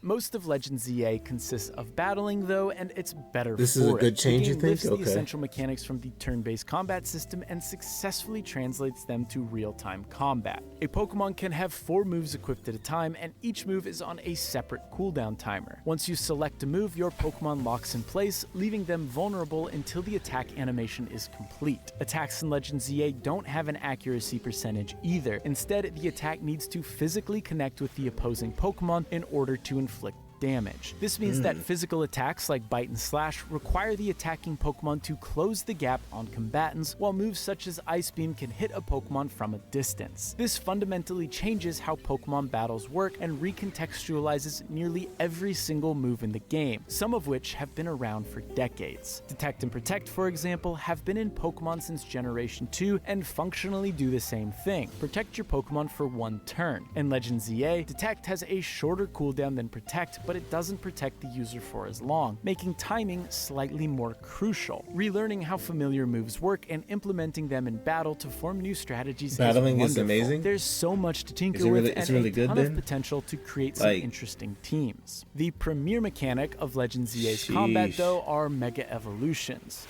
Most of Legends ZA consists of battling, though, and it's better This for is a it. good change, The you game think? lifts the Okay. essential mechanics from the turn-based combat system and successfully translates them to real-time combat. A Pokemon can have 4 moves equipped at a time, and each move is on a separate cooldown timer. Once you select a move, your Pokemon locks in place, leaving them vulnerable until the attack animation is complete. Attacks in Legends ZA don't have an accuracy percentage either. Instead, the attack needs to physically connect with the opposing Pokemon in order to inflict damage. This means that physical attacks like Bite and Slash require the attacking Pokemon to close the gap on combatants, while moves such as Ice Beam can hit a Pokemon from a distance. This fundamentally changes how Pokemon battles work and recontextualizes nearly every single move in the game, some of which have been around for decades. Detect and Protect, for example, have been in Pokemon since Generation 2 and functionally do the same thing. Protect your Pokemon for 1 turn. In Legends ZA, Detect has a shorter cooldown than Protect, but it doesn't protect the user for as long, making timing slightly more crucial. Relearning how familiar moves work and implementing them in battle to form new strategies Battling is is wonderful. amazing? There's so much to tinker Is it with really- and it's really a good ton then? of potential to create some Like- interesting teams. The premier mechanic of Legends ZA's combat, Sheesh. though, are Mega Evolutions.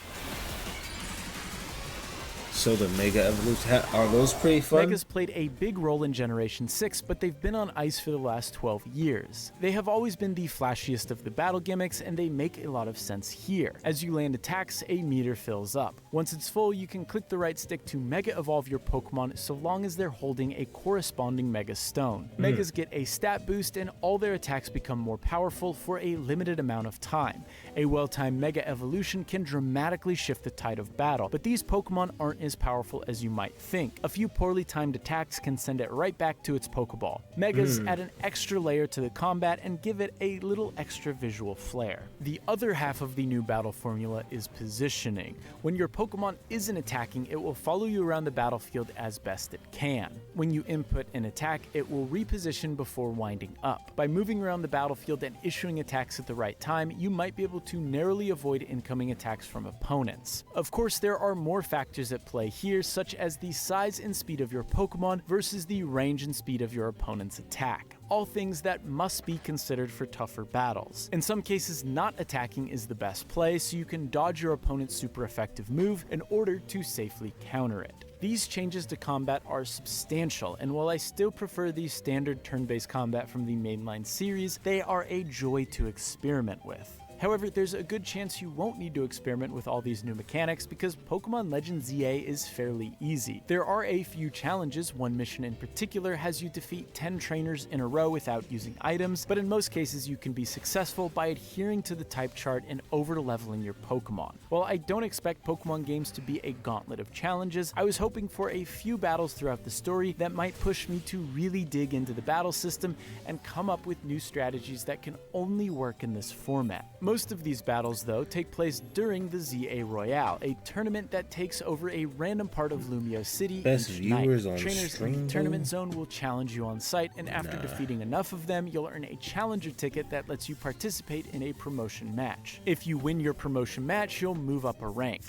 So the Mega Evolution, are those pretty fun? Megas played a big role in Generation 6, but they've been on ice for the last 12 years. They have always been the flashiest of the battle gimmicks, and they make a lot of sense here. As you land attacks, a meter fills up. Once it's full, you can click the right stick to Mega Evolve your Pokemon so long as they're holding a corresponding Mega Stone. Megas get a stat boost, and all their attacks become more powerful for a limited amount of time. A well-timed Mega Evolution can dramatically shift the tide of battle, but these Pokemon aren't as powerful as you might think. A few poorly timed attacks can send it right back to its Pokeball. Megas add an extra layer to the combat and give it a little extra visual flair. The other half of the new battle formula is positioning. When your Pokemon isn't attacking, it will follow you around the battlefield as best it can. When you input an attack, it will reposition before winding up. By moving around the battlefield and issuing attacks at the right time, you might be able to narrowly avoid incoming attacks from opponents. Of course, there are more factors at play here, such as the size and speed of your Pokemon versus the range and speed of your opponent's attack. All things that must be considered for tougher battles. In some cases, not attacking is the best play, so you can dodge your opponent's super effective move in order to safely counter it. These changes to combat are substantial, and while I still prefer the standard turn-based combat from the mainline series, they are a joy to experiment with. However, there's a good chance you won't need to experiment with all these new mechanics because Pokemon Legends ZA is fairly easy. There are a few challenges. One mission in particular has you defeat 10 trainers in a row without using items, but in most cases you can be successful by adhering to the type chart and over-leveling your Pokemon. While I don't expect Pokemon games to be a gauntlet of challenges, I was hoping for a few battles throughout the story that might push me to really dig into the battle system and come up with new strategies that can only work in this format. Most of these battles, though, take place during the ZA Royale, a tournament that takes over a random part of Lumio City Best each viewers night. on Trainers stream, in the though? tournament zone will challenge you on site, and after defeating enough of them, you'll earn a challenger ticket that lets you participate in a promotion match. If you win your promotion match, you'll move up a rank.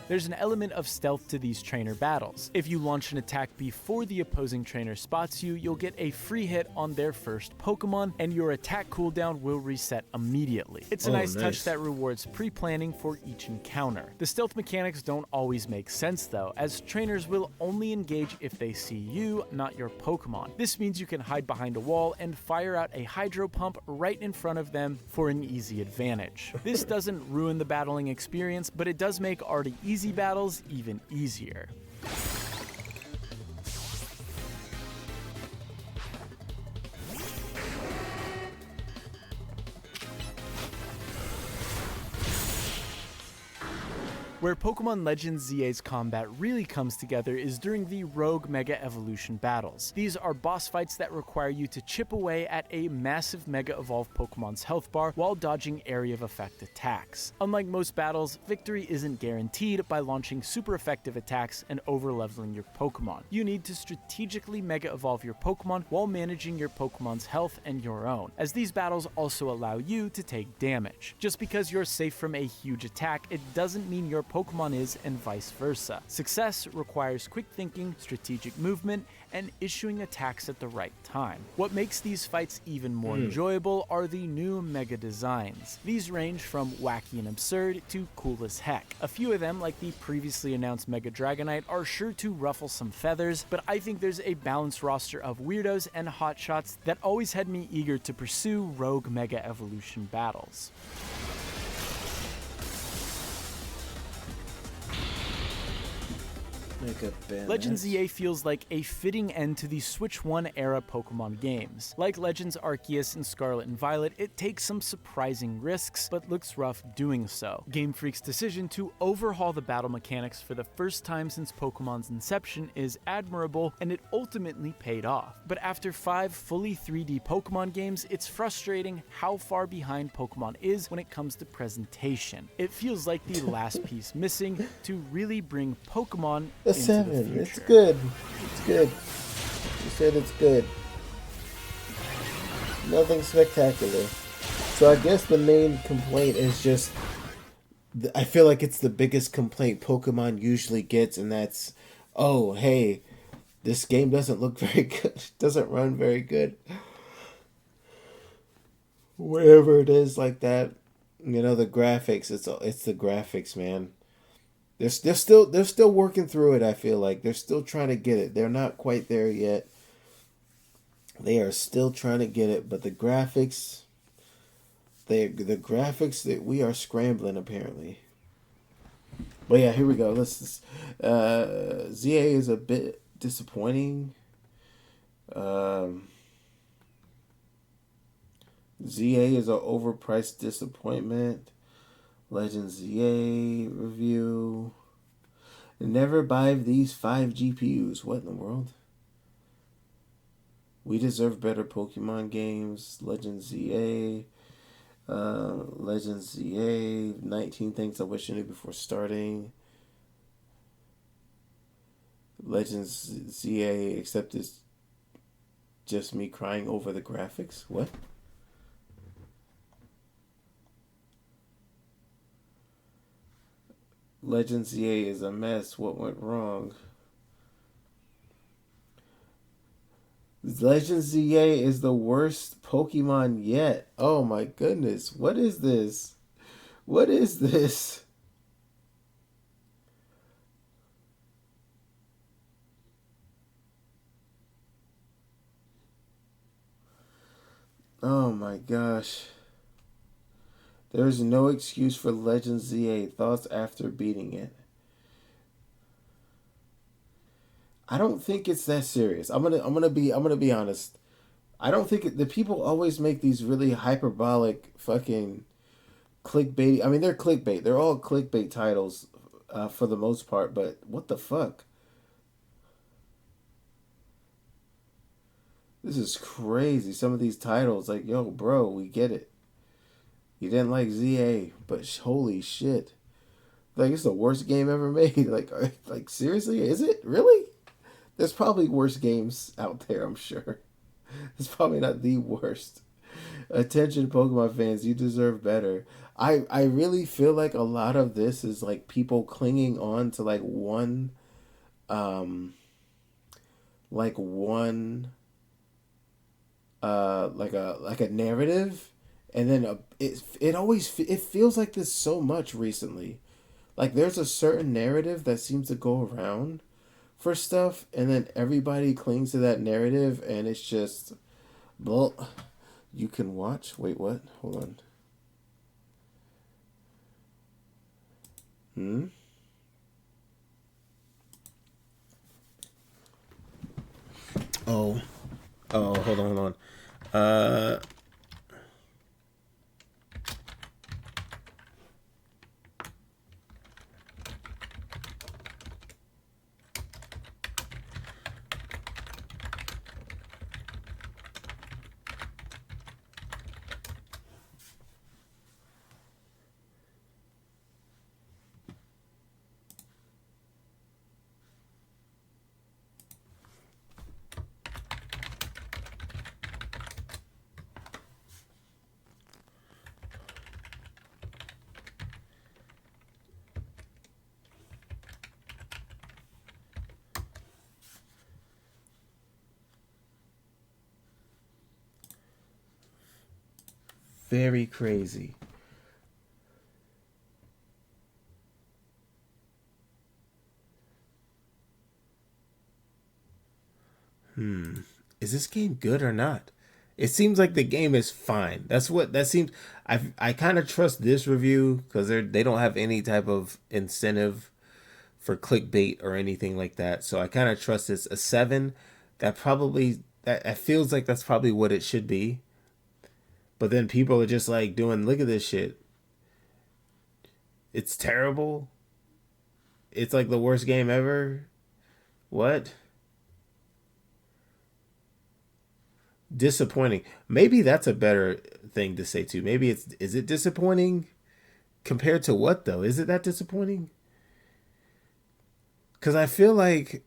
There's an element of stealth to these trainer battles. If you launch an attack before the opposing trainer spots you, you'll get a free hit on their first Pokemon, and your attack cooldown will reset immediately. It's a nice touch that rewards pre-planning for each encounter. The stealth mechanics don't always make sense though, as trainers will only engage if they see you, not your Pokemon. This means you can hide behind a wall and fire out a Hydro Pump right in front of them for an easy advantage. This doesn't ruin the battling experience, but it does make already easy battles even easier. Where Pokemon Legends ZA's combat really comes together is during the Rogue Mega Evolution battles. These are boss fights that require you to chip away at a massive Mega Evolved Pokemon's health bar while dodging area of effect attacks. Unlike most battles, victory isn't guaranteed by launching super effective attacks and over-leveling your Pokemon. You need to strategically Mega Evolve your Pokemon while managing your Pokemon's health and your own, as these battles also allow you to take damage. Just because you're safe from a huge attack, it doesn't mean your Pokemon is, and vice versa. Success requires quick thinking, strategic movement, and issuing attacks at the right time. What makes these fights even more enjoyable are the new Mega designs. These range from wacky and absurd to cool as heck. A few of them, like the previously announced Mega Dragonite, are sure to ruffle some feathers, but I think there's a balanced roster of weirdos and hotshots that always had me eager to pursue Rogue Mega Evolution battles. Legends ZA feels like a fitting end to the Switch 1 era Pokemon games. Like Legends Arceus and Scarlet and Violet, it takes some surprising risks, but looks rough doing so. Game Freak's decision to overhaul the battle mechanics for the first time since Pokemon's inception is admirable, and it ultimately paid off. But after 5 fully 3D Pokemon games, it's frustrating how far behind Pokemon is when it comes to presentation. It feels like the last piece missing to really bring Pokemon a into 7. the future. It's good. It's good. You said it's good. Nothing spectacular. So I guess the main complaint is just, I feel like it's the biggest complaint Pokemon usually gets, and that's, oh, hey, this game doesn't look very good. Doesn't run very good. Whatever it is like that. You know, the graphics, it's the graphics, man. They're still working through it, I feel like. They're still trying to get it. They're not quite there yet. They are still trying to get it, but the graphics that we are scrambling apparently. But yeah, here we go. ZA is a bit disappointing. ZA is an overpriced disappointment. Legends ZA review. Never buy these 5 GPUs. What in the world? We deserve better Pokemon games. Legends ZA. Legends ZA. 19 things I wish I knew before starting. Legends ZA, except it's just me crying over the graphics. What? Legends ZA is a mess. What went wrong? Legends ZA is the worst Pokemon yet. Oh my goodness. What is this? What is this? Oh my gosh. There is no excuse for Legends ZA. Thoughts after beating it? I don't think it's that serious. I'm gonna be honest. I don't think the people always make these really hyperbolic fucking clickbait. I mean, they're clickbait. They're all clickbait titles for the most part. But what the fuck? This is crazy. Some of these titles, like, yo, bro, we get it. You didn't like ZA, but holy shit. Like, it's the worst game ever made. Like seriously? Is it? Really? There's probably worse games out there, I'm sure. It's probably not the worst. Attention, Pokemon fans, you deserve better. I really feel like a lot of this is like people clinging on to like one like a narrative. And then it feels like this so much recently. Like there's a certain narrative that seems to go around for stuff, and then everybody clings to that narrative, and it's just, well, you can watch. Wait, what? Hold on. Oh, hold on. very crazy. Is this game good or not? It seems like the game is fine. That seems. I kind of trust this review because they don't have any type of incentive for clickbait or anything like that. So I kind of trust it's a 7. That feels like that's probably what it should be. But then people are just like doing, look at this shit. It's terrible. It's like the worst game ever. What? Disappointing. Maybe that's a better thing to say too. Maybe is it disappointing compared to what though? Is it that disappointing? Because I feel like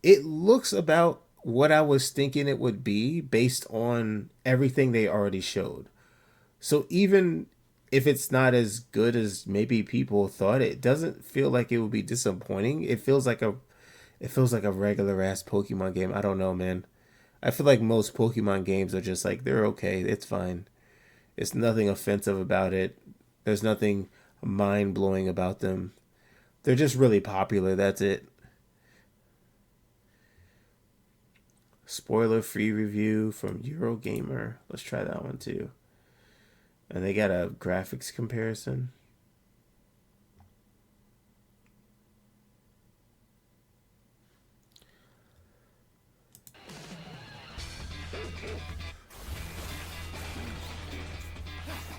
it looks about what I was thinking it would be based on everything they already showed. So even if it's not as good as maybe people thought, it doesn't feel like it would be disappointing. It feels like a regular ass Pokemon game. I don't know, man. I feel like most Pokemon games are just like, they're okay. It's fine. It's nothing offensive about it. There's nothing mind-blowing about them. They're just really popular. That's it. Spoiler-free review from Eurogamer. Let's try that one too. And they got a graphics comparison.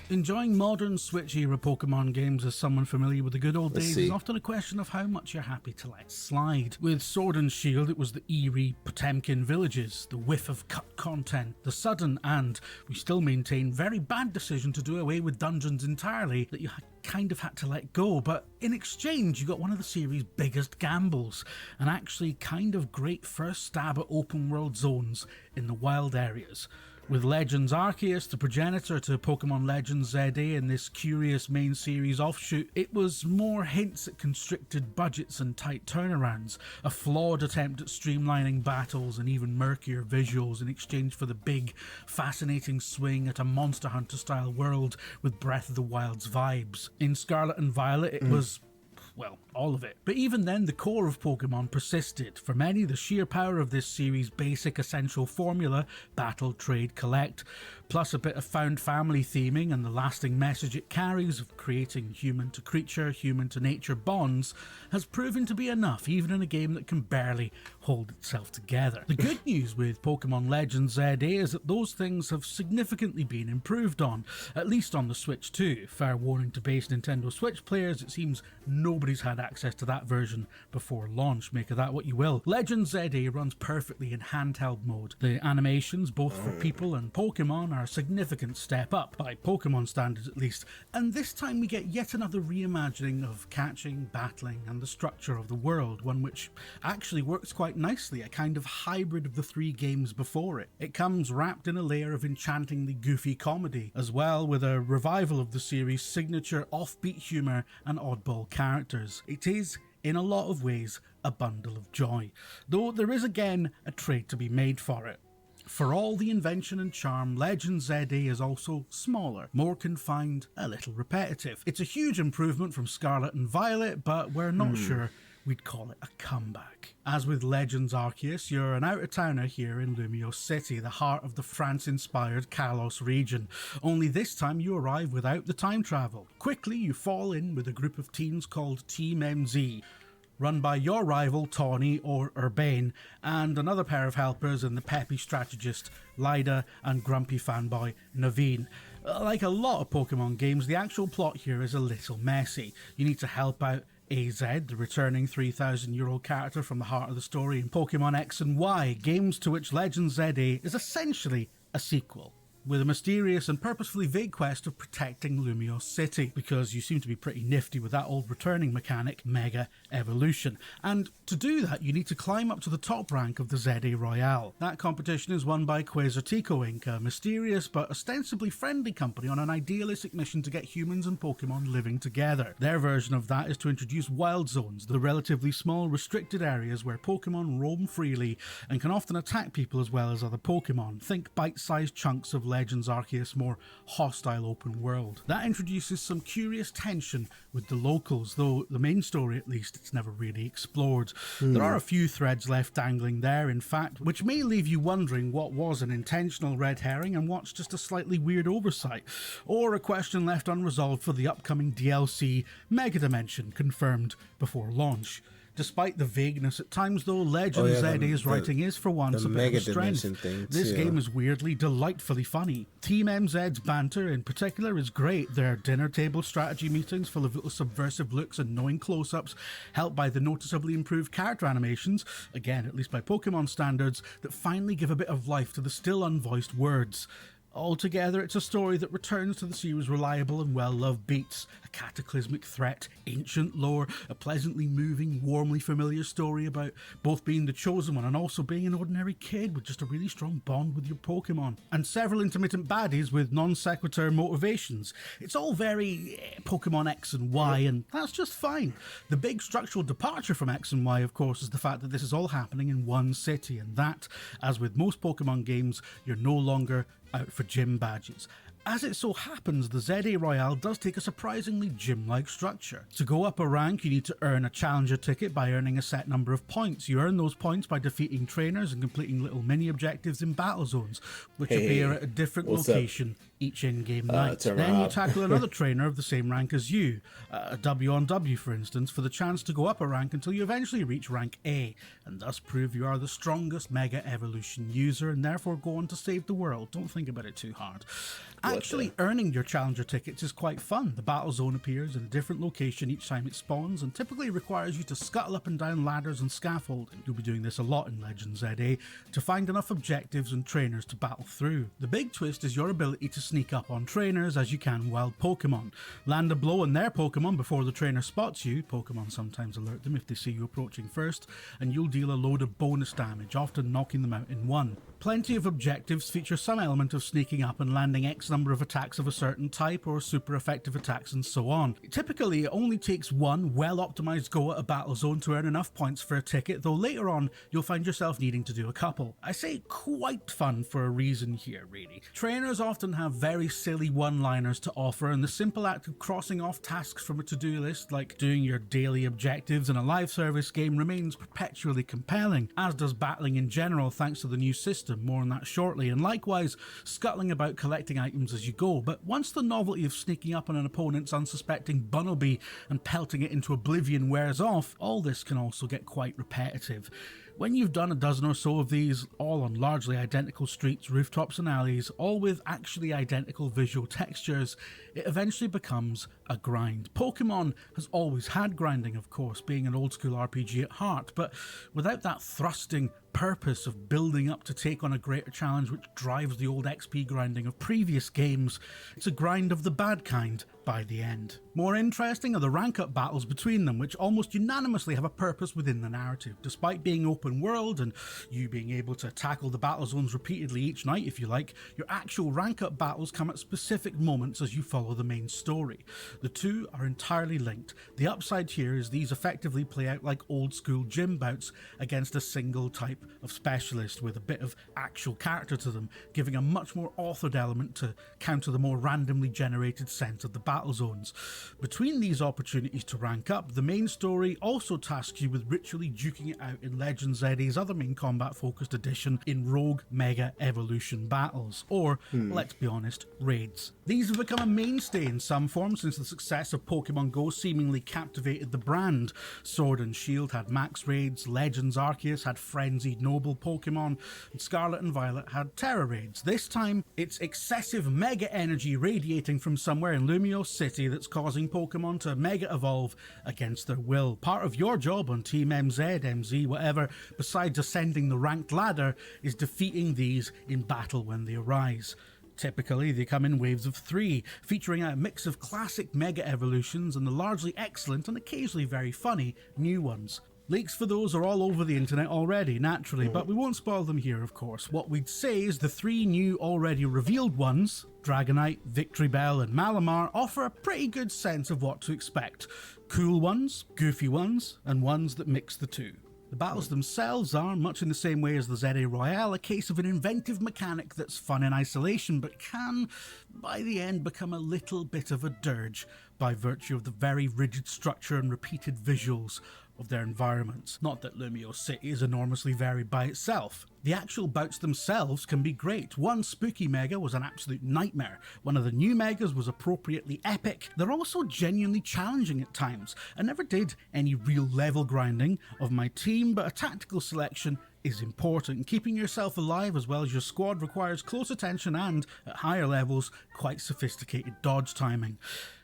Enjoying modern Switch-era Pokemon games as someone familiar with the good old days see. is often a question of how much you're happy to let slide. With Sword and Shield, it was the eerie Potemkin villages, the whiff of cut content, the sudden and, we still maintain, very bad decision to do away with dungeons entirely that you kind of had to let go, but in exchange you got one of the series' biggest gambles, an actually kind of great first stab at open world zones in the wild areas. With Legends Arceus, the progenitor to Pokemon Legends ZA in this curious main series offshoot, it was more hints at constricted budgets and tight turnarounds, a flawed attempt at streamlining battles and even murkier visuals in exchange for the big, fascinating swing at a Monster Hunter style world with Breath of the Wild's vibes. In Scarlet and Violet, it was, well, all of it. But even then, the core of Pokemon persisted. For many, the sheer power of this series' basic essential formula, battle, trade, collect, plus a bit of found family theming and the lasting message it carries of creating human to creature, human to nature bonds, has proven to be enough, even in a game that can barely hold itself together. The good news with Pokemon Legends ZA is that those things have significantly been improved on, at least on the Switch 2. Fair warning to base Nintendo Switch players, it seems nobody's had access to that version before launch, make of that what you will. Legends ZA runs perfectly in handheld mode. The animations, both for people and Pokemon, are a significant step up, by Pokemon standards at least, and this time we get yet another reimagining of catching, battling, and the structure of the world, one which actually works quite nicely, a kind of hybrid of the 3 games before it. It comes wrapped in a layer of enchantingly goofy comedy, as well with a revival of the series' signature offbeat humour and oddball characters. It is, in a lot of ways, a bundle of joy, though there is again a trade to be made for it. For all the invention and charm, Legends ZA is also smaller, more confined, a little repetitive. It's a huge improvement from Scarlet and Violet, but we're not sure we'd call it a comeback. As with Legends Arceus, you're an out-of-towner here in Lumiose City, the heart of the France-inspired Kalos region, only this time you arrive without the time travel. Quickly you fall in with a group of teens called Team MZ, run by your rival Tawny or Urbane, and another pair of helpers in the peppy strategist Lyda and grumpy fanboy Naveen. Like a lot of Pokemon games, the actual plot here is a little messy. You need to help out AZ, the returning 3,000-year-old character from the heart of the story in Pokemon X and Y, games to which Legends ZA is essentially a sequel, with a mysterious and purposefully vague quest of protecting Lumiose City, because you seem to be pretty nifty with that old returning mechanic, Mega Evolution. And to do that, you need to climb up to the top rank of the ZA Royale. That competition is won by Quasartico Inc., a mysterious but ostensibly friendly company on an idealistic mission to get humans and Pokemon living together. Their version of that is to introduce wild zones, the relatively small restricted areas where Pokemon roam freely and can often attack people as well as other Pokemon. Think bite-sized chunks of Legends Arceus' more hostile open world. That introduces some curious tension with the locals, though the main story at least it's never really explored. There are a few threads left dangling there, in fact, which may leave you wondering what was an intentional red herring and what's just a slightly weird oversight, or a question left unresolved for the upcoming DLC Mega Dimension, confirmed before launch. Despite the vagueness at times, though, Legend ZA's writing is, for once, a bit of strength. This game is weirdly, delightfully funny. Team MZ's banter, in particular, is great. Their dinner table strategy meetings full of little subversive looks and knowing close-ups, helped by the noticeably improved character animations, again, at least by Pokemon standards, that finally give a bit of life to the still unvoiced words. Altogether, it's a story that returns to the series' reliable and well-loved beats. A cataclysmic threat, ancient lore, a pleasantly moving, warmly familiar story about both being the chosen one and also being an ordinary kid with just a really strong bond with your Pokemon. And several intermittent baddies with non-sequitur motivations. It's all very Pokemon X and Y, and that's just fine. The big structural departure from X and Y, of course, is the fact that this is all happening in one city, and that, as with most Pokemon games, you're no longer out for gym badges. As it so happens, the ZA Royale does take a surprisingly gym-like structure. To go up a rank, you need to earn a challenger ticket by earning a set number of points. You earn those points by defeating trainers and completing little mini-objectives in battle zones, which appear at a different location each in-game night. Then you tackle another trainer of the same rank as you, a W on W for instance, for the chance to go up a rank until you eventually reach rank A, and thus prove you are the strongest Mega Evolution user and therefore go on to save the world. Don't think about it too hard. Actually earning your challenger tickets is quite fun. The battle zone appears in a different location each time it spawns and typically requires you to scuttle up and down ladders and scaffolding. You'll be doing this a lot in Legends ZA to find enough objectives and trainers to battle through. The big twist is your ability to sneak up on trainers as you can wild Pokemon. Land a blow on their Pokemon before the trainer spots you. Pokemon sometimes alert them if they see you approaching first, and you'll deal a load of bonus damage, often knocking them out in one. Plenty of objectives feature some element of sneaking up and landing X number of attacks of a certain type or super effective attacks and so on. Typically, it only takes one well-optimized go at a battle zone to earn enough points for a ticket, though later on you'll find yourself needing to do a couple. I say quite fun for a reason here, really. Trainers often have very silly one-liners to offer, and the simple act of crossing off tasks from a to-do list, like doing your daily objectives in a live service game, remains perpetually compelling, as does battling in general thanks to the new system. More on that shortly, and likewise scuttling about collecting items as you go. But once the novelty of sneaking up on an opponent's unsuspecting Bunnelby and pelting it into oblivion wears off, all this can also get quite repetitive. When you've done a dozen or so of these, all on largely identical streets, rooftops and alleys, all with actually identical visual textures, it eventually becomes a grind. Pokemon has always had grinding, of course, being an old school RPG at heart, but without that thrusting purpose of building up to take on a greater challenge which drives the old XP grinding of previous games, it's a grind of the bad kind by the end. More interesting are the rank up battles between them, which almost unanimously have a purpose within the narrative. Despite being open world and you being able to tackle the battle zones repeatedly each night if you like, your actual rank up battles come at specific moments as you follow the main story. The two are entirely linked. The upside here is these effectively play out like old school gym bouts against a single type of specialist with a bit of actual character to them, giving a much more authored element to counter the more randomly generated sense of the battle zones. Between these opportunities to rank up, the main story also tasks you with ritually duking it out in Legends ZA's other main combat focused edition in Rogue Mega Evolution battles, or, let's be honest, raids. These have become a mainstay in some form since the success of Pokemon Go seemingly captivated the brand. Sword and Shield had max raids, Legends Arceus had frenzied noble Pokemon, and Scarlet and Violet had Terra raids. This time, it's excessive mega energy radiating from somewhere in Lumiose City that's causing Pokemon to mega evolve against their will. Part of your job on Team MZ, MZ, whatever, besides ascending the ranked ladder, is defeating these in battle when they arise. Typically, they come in waves of 3, featuring a mix of classic mega evolutions and the largely excellent and occasionally very funny new ones. Leaks for those are all over the internet already, naturally, but we won't spoil them here, of course. What we'd say is the 3 new already revealed ones, Dragonite, Victory Bell and Malamar, offer a pretty good sense of what to expect. Cool ones, goofy ones, and ones that mix the two. The battles themselves are, much in the same way as the ZA Royale, a case of an inventive mechanic that's fun in isolation, but can, by the end, become a little bit of a dirge by virtue of the very rigid structure and repeated visuals of their environments. Not that Lumio City is enormously varied by itself. The actual bouts themselves can be great. One spooky mega was an absolute nightmare. One of the new megas was appropriately epic. They're also genuinely challenging at times. I never did any real level grinding of my team, but a tactical selection is important. Keeping yourself alive as well as your squad requires close attention and, at higher levels, quite sophisticated dodge timing.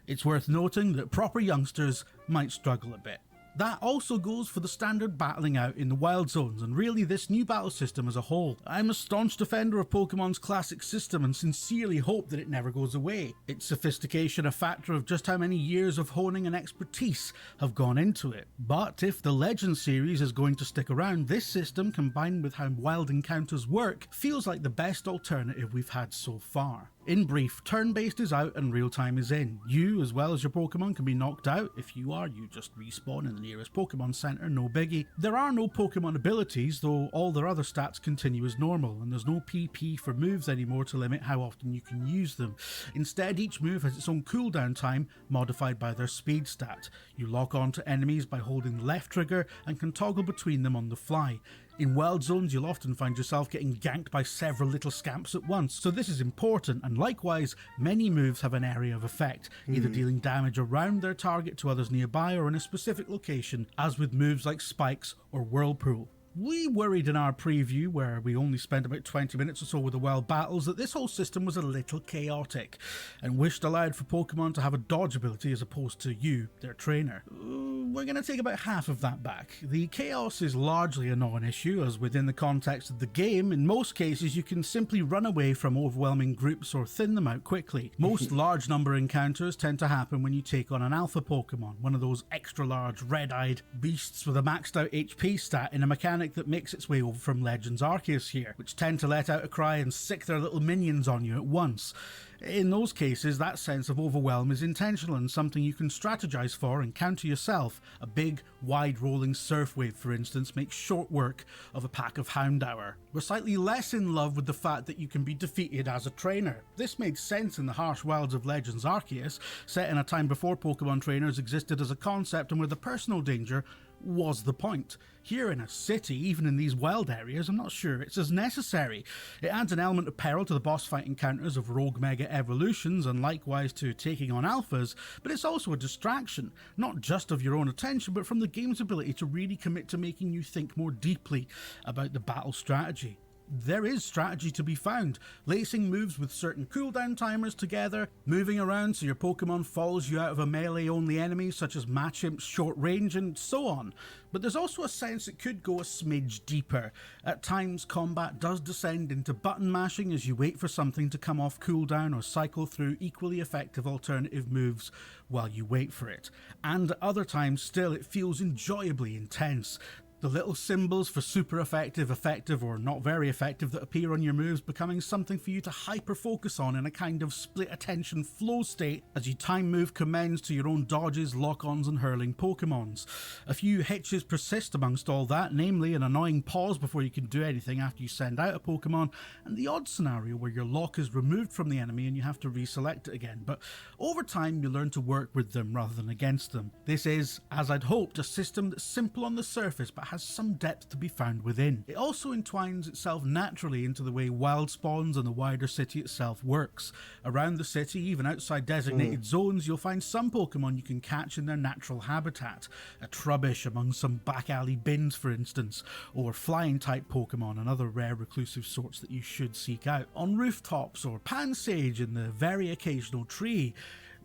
It's worth noting that proper youngsters might struggle a bit. That also goes for the standard battling out in the wild zones, and really this new battle system as a whole. I'm a staunch defender of Pokemon's classic system and sincerely hope that it never goes away. Its sophistication a factor of just how many years of honing and expertise have gone into it. But if the Legends series is going to stick around, this system, combined with how wild encounters work, feels like the best alternative we've had so far. In brief, turn-based is out and real-time is in. You, as well as your Pokemon, can be knocked out. If you are, you just respawn in the nearest Pokemon Center, no biggie. There are no Pokemon abilities, though all their other stats continue as normal, and there's no PP for moves anymore to limit how often you can use them. Instead, each move has its own cooldown time, modified by their speed stat. You lock on to enemies by holding the left trigger and can toggle between them on the fly. In wild zones, you'll often find yourself getting ganked by several little scamps at once, so this is important, and likewise, many moves have an area of effect, either dealing damage around their target to others nearby or in a specific location, as with moves like Spikes or Whirlpool. We worried in our preview, where we only spent about 20 minutes or so with the wild battles, that this whole system was a little chaotic, and wished allowed for Pokemon to have a dodge ability as opposed to you, their trainer. We're going to take about half of that back. The chaos is largely a non-issue, as within the context of the game, in most cases you can simply run away from overwhelming groups or thin them out quickly. Most large number encounters tend to happen when you take on an alpha Pokemon, one of those extra large red-eyed beasts with a maxed out HP stat in a mechanic that makes its way over from Legends Arceus here, which tend to let out a cry and sick their little minions on you at once. In those cases, that sense of overwhelm is intentional and something you can strategize for and counter yourself. A big, wide rolling surf wave, for instance, makes short work of a pack of Houndour. We're slightly less in love with the fact that you can be defeated as a trainer. This made sense in the harsh wilds of Legends Arceus, set in a time before Pokemon trainers existed as a concept and where the personal danger was the point. Here in a city, even in these wild areas, I'm not sure it's as necessary. It adds an element of peril to the boss fight encounters of rogue mega evolutions and likewise to taking on alphas, but it's also a distraction, not just of your own attention, but from the game's ability to really commit to making you think more deeply about the battle strategy. There is strategy to be found, lacing moves with certain cooldown timers together, moving around so your Pokemon follows you out of a melee-only enemy such as Machimp's short range, and so on. But there's also a sense it could go a smidge deeper. At times, combat does descend into button mashing as you wait for something to come off cooldown or cycle through equally effective alternative moves while you wait for it. And at other times still, it feels enjoyably intense. The little symbols for super effective, effective, or not very effective that appear on your moves becoming something for you to hyper-focus on in a kind of split attention flow state as you time move commends to your own dodges, lock-ons and hurling Pokemons. A few hitches persist amongst all that, namely an annoying pause before you can do anything after you send out a Pokemon, and the odd scenario where your lock is removed from the enemy and you have to reselect it again, but over time you learn to work with them rather than against them. This is, as I'd hoped, a system that's simple on the surface but has some depth to be found within. It also entwines itself naturally into the way wild spawns and the wider city itself works. Around the city, even outside designated zones, you'll find some Pokemon you can catch in their natural habitat. A Trubbish among some back alley bins, for instance, or flying type Pokemon and other rare reclusive sorts that you should seek out. On rooftops, or Pansage in the very occasional tree.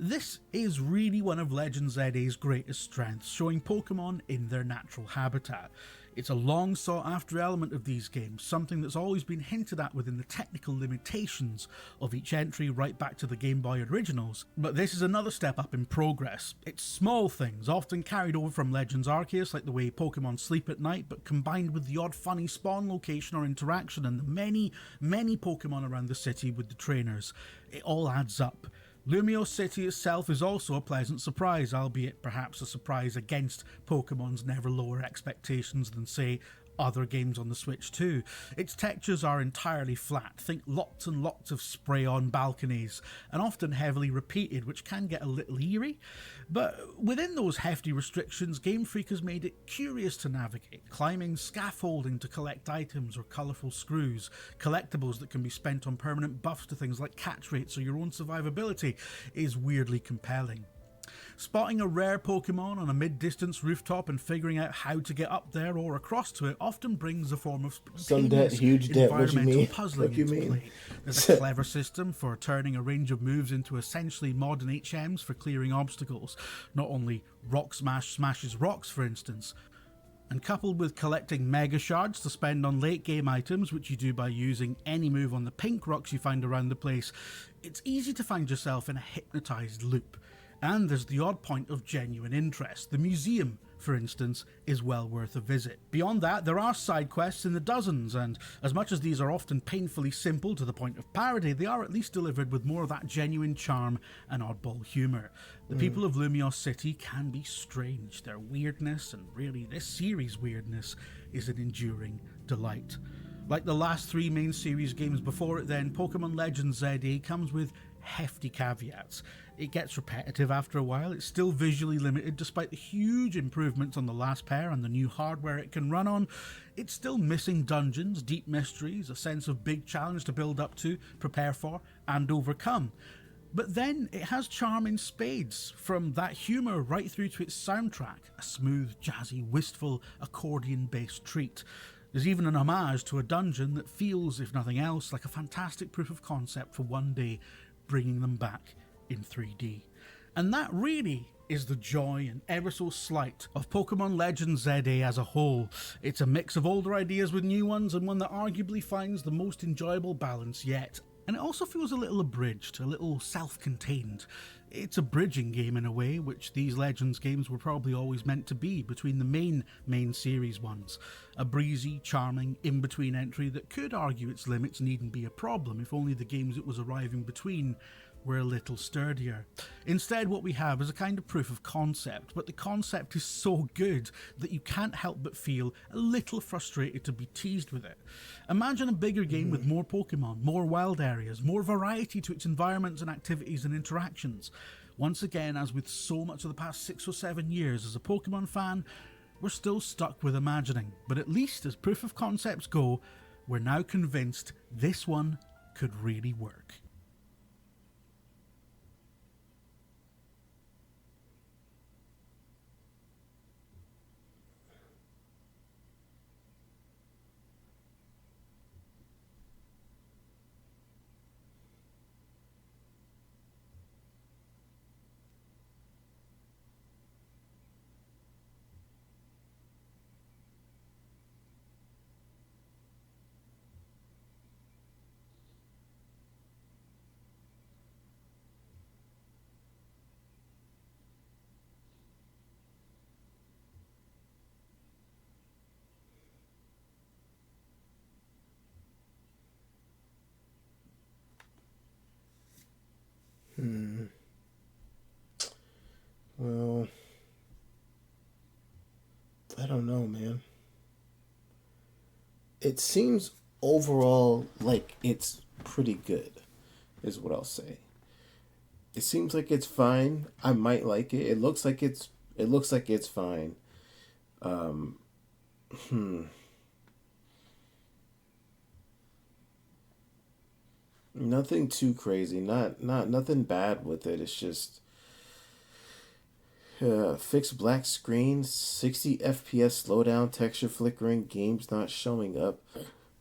This is really one of Legends ZA's greatest strengths, showing Pokemon in their natural habitat. It's a long sought after element of these games, something that's always been hinted at within the technical limitations of each entry right back to the Game Boy originals, but this is another step up in progress. It's small things, often carried over from Legends Arceus, like the way Pokemon sleep at night, but combined with the odd funny spawn location or interaction and the many Pokemon around the city with the trainers. It all adds up. Lumio City itself is also a pleasant surprise, albeit perhaps a surprise against Pokemon's never lower expectations than, say, other games on the Switch too. Its textures are entirely flat, think lots and lots of spray-on balconies, and often heavily repeated, which can get a little eerie. But within those hefty restrictions, Game Freak has made it curious to navigate, climbing scaffolding to collect items or colourful screws, collectibles that can be spent on permanent buffs to things like catch rates or your own survivability is weirdly compelling. Spotting a rare Pokemon on a mid-distance rooftop and figuring out how to get up there or across to it often brings a form of spontaneous environmental puzzling into play. There's a clever system for turning a range of moves into essentially modern HMs for clearing obstacles. Not only Rock Smash smashes rocks, for instance, and coupled with collecting Mega Shards to spend on late game items, which you do by using any move on the pink rocks you find around the place, it's easy to find yourself in a hypnotised loop. And there's the odd point of genuine interest. The museum, for instance, is well worth a visit. Beyond that, there are side quests in the dozens, and as much as these are often painfully simple to the point of parody, they are at least delivered with more of that genuine charm and oddball humour. The people of Lumiose City can be strange. Their weirdness, and really this series' weirdness, is an enduring delight. Like the last three main series games before it then, Pokemon Legends ZA comes with hefty caveats. It gets repetitive after a while, it's still visually limited despite the huge improvements on the last pair and the new hardware it can run on. It's still missing dungeons, deep mysteries, a sense of big challenge to build up to, prepare for, and overcome. But then it has charm in spades, from that humour right through to its soundtrack, a smooth, jazzy, wistful, accordion-based treat. There's even an homage to a dungeon that feels, if nothing else, like a fantastic proof of concept for one day bringing them back in 3D. And that really is the joy and ever so slight of Pokemon Legends ZA as a whole. It's a mix of older ideas with new ones, and one that arguably finds the most enjoyable balance yet. And it also feels a little abridged, a little self-contained. It's a bridging game in a way, which these Legends games were probably always meant to be between the main series ones. A breezy, charming, in-between entry that could argue its limits needn't be a problem if only the games it was arriving between were a little sturdier. Instead, what we have is a kind of proof of concept, but the concept is so good that you can't help but feel a little frustrated to be teased with it. Imagine a bigger game with more Pokemon, more wild areas, more variety to its environments and activities and interactions. Once again, as with so much of the past 6 or 7 years as a Pokemon fan, we're still stuck with imagining, but at least as proof of concepts go, we're now convinced this one could really work. Well, I don't know, man. It seems overall like it's pretty good, is what I'll say. It seems like it's fine. I might like it. It looks like it's fine. Nothing too crazy. Not nothing bad with it. It's just fixed black screen, 60 FPS slowdown, texture flickering, games not showing up.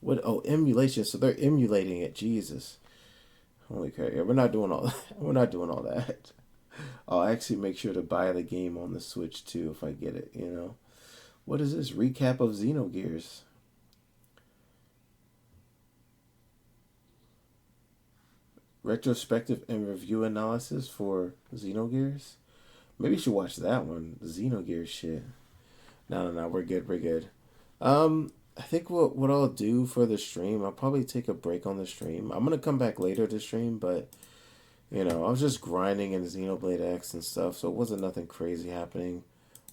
What? Oh, emulation. So they're emulating it. Jesus. Holy crap. Yeah, we're not doing all that. We're not doing all that. I'll actually make sure to buy the game on the Switch too if I get it, you know. What is this? Recap of Xenogears. Retrospective and review analysis for Xenogears. Maybe you should watch that one. The Xenogears shit. No, we're good. I think what I'll do for the stream, I'll probably take a break on the stream. I'm gonna come back later to stream, but You know, I was just grinding in Xenoblade X and stuff, so it wasn't nothing crazy happening.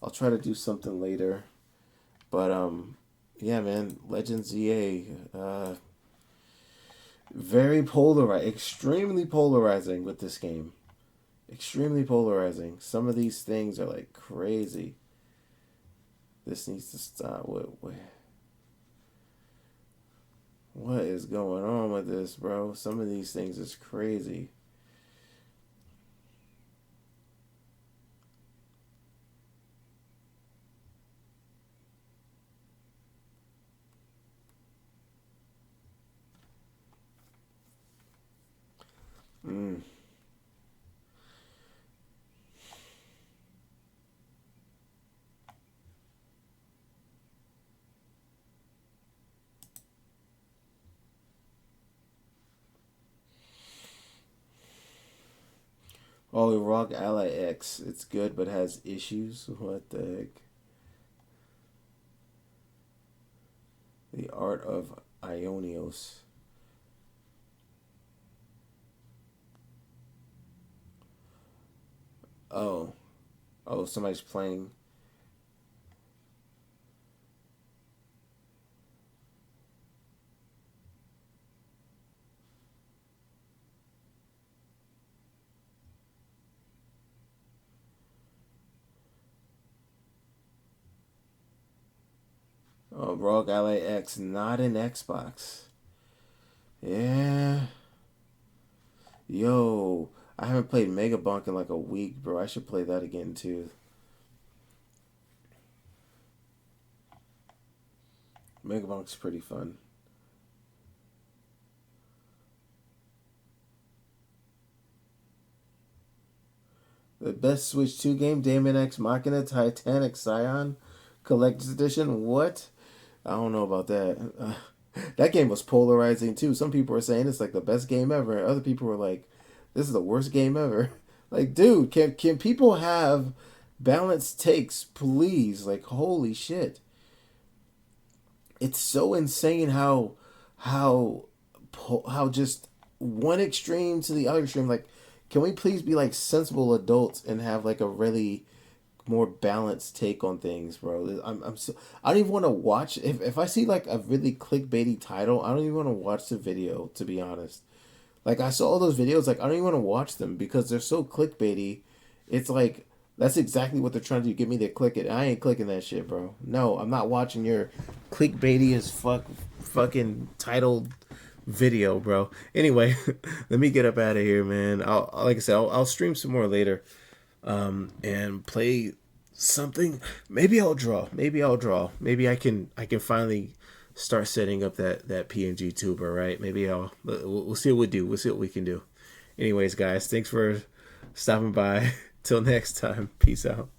I'll try to do something later. But, yeah, man, Legends EA, very polarizing, extremely polarizing with this game. Extremely polarizing. Some of these things are, like, crazy. This needs to stop. What is going on with this, bro? Some of these things is crazy. Oh, Rock Ally X. It's good, but has issues. What the heck? The Art of Ionios. Oh. Oh, somebody's playing. Oh, Rogue Ally X, not in Xbox. Yeah. Yo, I haven't played Mega Bunk in like a week, bro. I should play that again too. Mega Bunk's pretty fun. The best Switch 2 game, Daemon X Machina Titanic Scion Collector's Edition. What? I don't know about that. That game was polarizing too. Some people were saying it's like the best game ever. Other people were like, this is the worst game ever. Like, dude, can people have balanced takes, please? Like, holy shit. It's so insane how just one extreme to the other extreme. Like, can we please be like sensible adults and have like a really more balanced take on things, bro? I don't even want to watch if I see like a really clickbaity title. I don't even want to watch the video, to be honest. Like, I saw all those videos, like I don't even want to watch them because they're so clickbaity. It's like that's exactly what they're trying to do. Get me to click it. I ain't clicking that shit, bro. No, I'm not watching your clickbaity as fucking titled video, bro. Anyway, let me get up out of here, man. Like I said, I'll stream some more later. And play something. Maybe I'll draw. Maybe I can finally start setting up that PNG tuber, right? Maybe we'll see what we do. We'll see what we can do. Anyways, guys, thanks for stopping by. Till next time. Peace out.